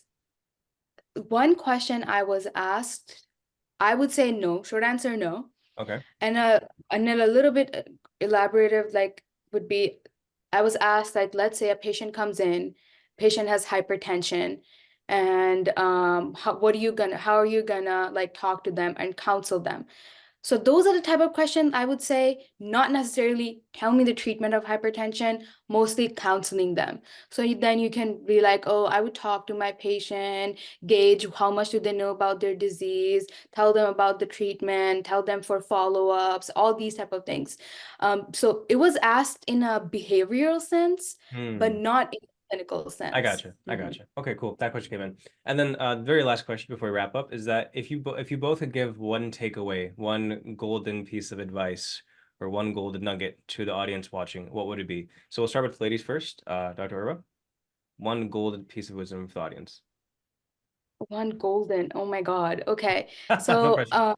Speaker 4: one question I was asked, I would say no, short answer, no.
Speaker 1: Okay.
Speaker 4: And then a little bit elaborative, like would be, I was asked, like, let's say a patient comes in, patient has hypertension, and how are you gonna like talk to them and counsel them? So those are the type of questions I would say, not necessarily tell me the treatment of hypertension, mostly counseling them. So then you can be like, oh, I would talk to my patient, gauge how much do they know about their disease, tell them about the treatment, tell them for follow-ups, all these type of things. So it was asked in a behavioral sense, but not in a clinical sense.
Speaker 1: I gotcha. Okay, cool. That question came in. And then the very last question before we wrap up is that if you both could give one takeaway, one golden piece of advice or one golden nugget to the audience watching, what would it be? So we'll start with ladies first. Dr. Urva, one golden piece of wisdom for the audience.
Speaker 4: One golden. Oh my God. Okay.
Speaker 1: No
Speaker 4: So,
Speaker 1: pressure.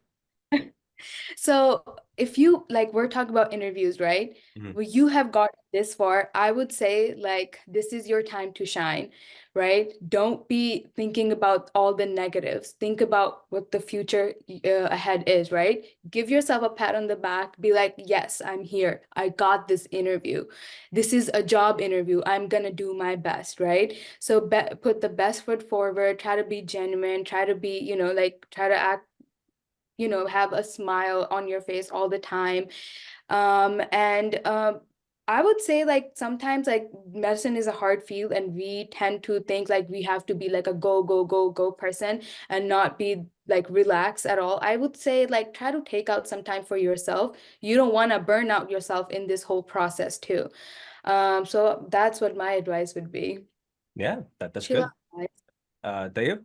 Speaker 4: so if you like, we're talking about interviews, right?
Speaker 1: Mhm.
Speaker 4: Well, you have got this far. I would say like this is your time to shine, right? Don't be thinking about all the negatives. Think about what the future ahead is, right? Give yourself a pat on the back. Be like, yes, I'm here. I got this interview. This is a job interview. I'm gonna do my best, right? So put the best foot forward. Try to be genuine. Try to be, like try to act, have a smile on your face all the time. And I would say like sometimes like medicine is a hard field and we tend to think like we have to be like a go, go, go, go person and not be like relaxed at all. I would say like try to take out some time for yourself. You don't want to burn out yourself in this whole process too. So that's what my advice would be.
Speaker 1: Yeah, that's
Speaker 4: Chill
Speaker 1: good.
Speaker 4: out, guys.
Speaker 1: Dayub,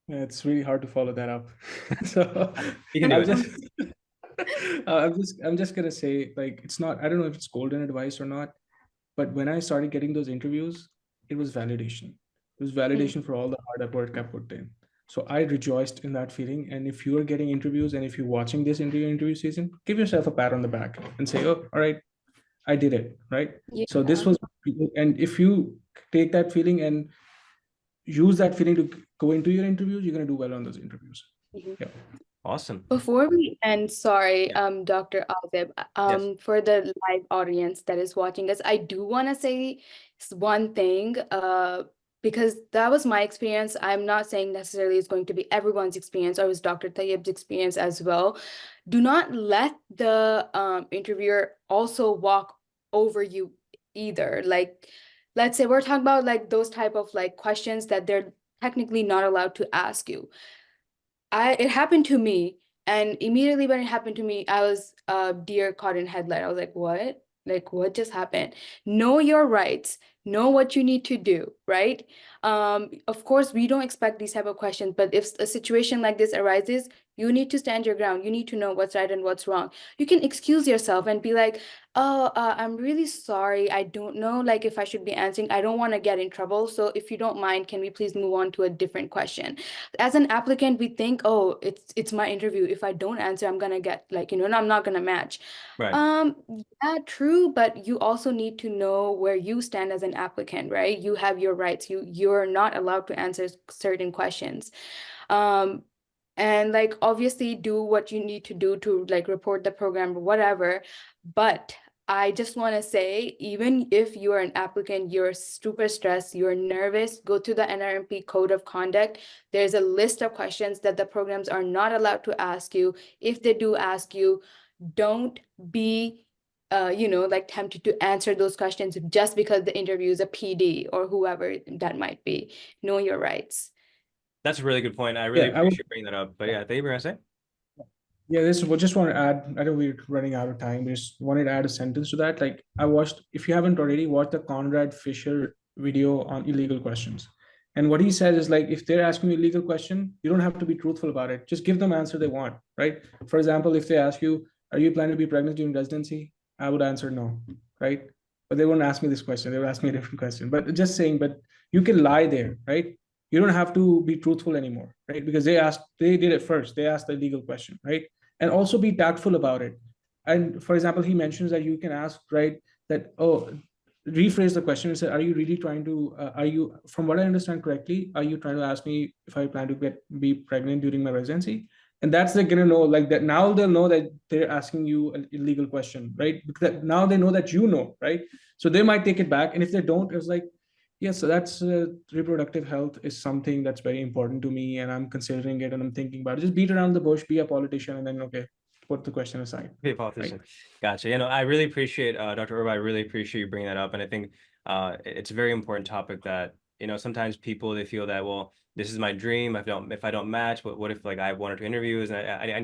Speaker 3: Yeah, it's really hard to follow that up. So
Speaker 1: you can do
Speaker 3: I'm
Speaker 1: it.
Speaker 3: just I'm just gonna say like it's not, I don't know if it's golden advice or not, but when I started getting those interviews, it was validation. It was validation for all the hard work I put in. So I rejoiced in that feeling. And if you are getting interviews and if you're watching this interview season, give yourself a pat on the back and say, oh, all right, I did it. Right. So this
Speaker 4: Yeah.
Speaker 3: was, and if you take that feeling and use that feeling to go into your interviews, you're going to do well on those interviews.
Speaker 4: Mhm.
Speaker 3: Yeah.
Speaker 1: Awesome.
Speaker 4: Before we end, sorry,
Speaker 1: Yeah.
Speaker 4: Dr. Azib,
Speaker 1: Yes.
Speaker 4: for the live audience that is watching us, I do want to say one thing, because that was my experience. I'm not saying necessarily it's going to be everyone's experience or it was Dr. Tayyib's experience as well. Do not let the interviewer also walk over you either. Like, let's say we're talking about like those type of like questions that they're technically not allowed to ask you. It happened to me, and immediately when it happened to me, I was deer caught in headlight. I was like, what? Like, what just happened? Know your rights, know what you need to do, right? Of course, we don't expect these type of questions, but if a situation like this arises, you need to stand your ground. You need to know what's right and what's wrong. You can excuse yourself and be like, oh, I'm really sorry. I don't know like if I should be answering. I don't want to get in trouble. So if you don't mind, can we please move on to a different question? As an applicant, we think, oh, it's my interview. If I don't answer, I'm gonna get like, I'm not gonna match.
Speaker 1: Right.
Speaker 4: Yeah, true, but you also need to know where you stand as an applicant, right? You have your rights. You're not allowed to answer certain questions. And like obviously do what you need to do to like report the program or whatever. But I just want to say, even if you are an applicant, you're super stressed, you're nervous, go to the NRMP Code of Conduct. There's a list of questions that the programs are not allowed to ask you. If they do ask you, don't be like tempted to answer those questions just because the interview is a PD or whoever that might be. Know your rights.
Speaker 1: That's a really good point. I really
Speaker 3: Yeah, I would.
Speaker 1: appreciate bringing that up. But yeah, Dave, you were gonna say?
Speaker 3: Yeah, this we just want to add. I know we're running out of time. Just wanted to add a sentence to that. Like I watched, if you haven't already, watched the Conrad Fisher video on illegal questions. And what he says is like, if they're asking you a legal question, you don't have to be truthful about it. Just give them the answer they want, right? For example, if they ask you, "Are you planning to be pregnant during residency?" I would answer no, right? But they won't ask me this question. They will ask me a different question. But just saying, but you can lie there, right? You don't have to be truthful anymore, right? Because they did it first. They asked the legal question, right? And also be tactful about it. And for example, he mentions that you can ask, right, that, oh, rephrase the question and say, are you really trying to, are you, from what I understand correctly, are you trying to ask me if I plan to be pregnant during my residency? And that's they're gonna know like that. Now they'll know that they're asking you an illegal question, right? Because now they know that you know, right? So they might take it back. And if they don't, it's like, yes, so that's reproductive health is something that's very important to me, and I'm considering it, and I'm thinking about it. Just beat around the bush, be a politician, and then okay, put the question aside.
Speaker 1: Be a politician. Gotcha. I really appreciate Dr. Urba. I really appreciate you bringing that up. And I think it's a very important topic that, sometimes people, they feel that, well, this is my dream. If I don't match, what if like I have one or two interviews and I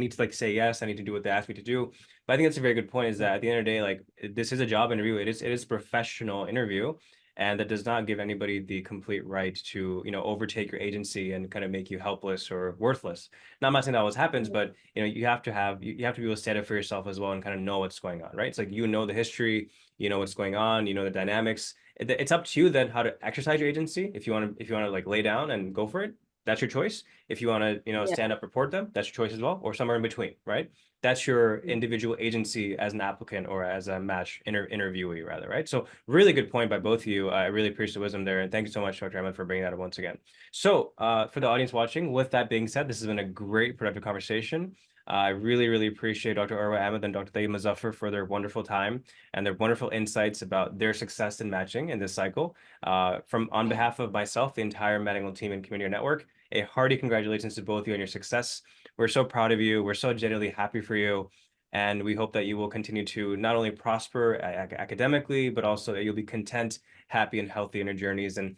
Speaker 1: need to like say yes, I need to do what they ask me to do. But I think that's a very good point, is that at the end of the day, like this is a job interview. It is a professional interview. And that does not give anybody the complete right to, overtake your agency and kind of make you helpless or worthless. Now, I'm not saying that always happens, but you have to be able to stand up for yourself as well and kind of know what's going on, right? It's like the history, what's going on, the dynamics. It's up to you then how to exercise your agency. If you want to like lay down and go for it, that's your choice. If you want to,
Speaker 4: Yeah.
Speaker 1: stand up, report them, that's your choice as well, or somewhere in between, right? That's your
Speaker 4: Yeah.
Speaker 1: individual agency as an applicant or as a match interviewee, rather, right? So really good point by both of you. I really appreciate the wisdom there, and thank you so much, Dr. Ahmed, for bringing that up once again. So for the audience watching, with that being said, this has been a great productive conversation. I really, really appreciate Dr. Arwa Ahmed and Dr. Tayyib Muzaffar for their wonderful time and their wonderful insights about their success in matching in this cycle. On behalf of myself, the entire MedAngle team and Community Network, a hearty congratulations to both of you on your success. We're so proud of you. We're so genuinely happy for you. And we hope that you will continue to not only prosper academically, but also that you'll be content, happy, and healthy in your journeys. And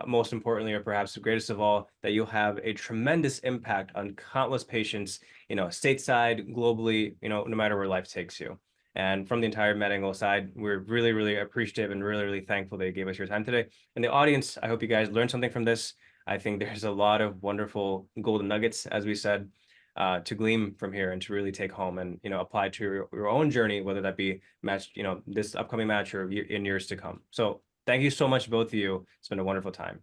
Speaker 1: most importantly, or perhaps the greatest of all, that you'll have a tremendous impact on countless patients, stateside, globally, no matter where life takes you. And from the entire MedAngle side, we're really, really appreciative and really, really thankful that you gave us your time today. And the audience, I hope you guys learned something from this. I think there's a lot of wonderful golden nuggets, as we said, to glean from here and to really take home and apply to your own journey, whether that be match, this upcoming match or in years to come. So thank you so much, both of you. It's been a wonderful time.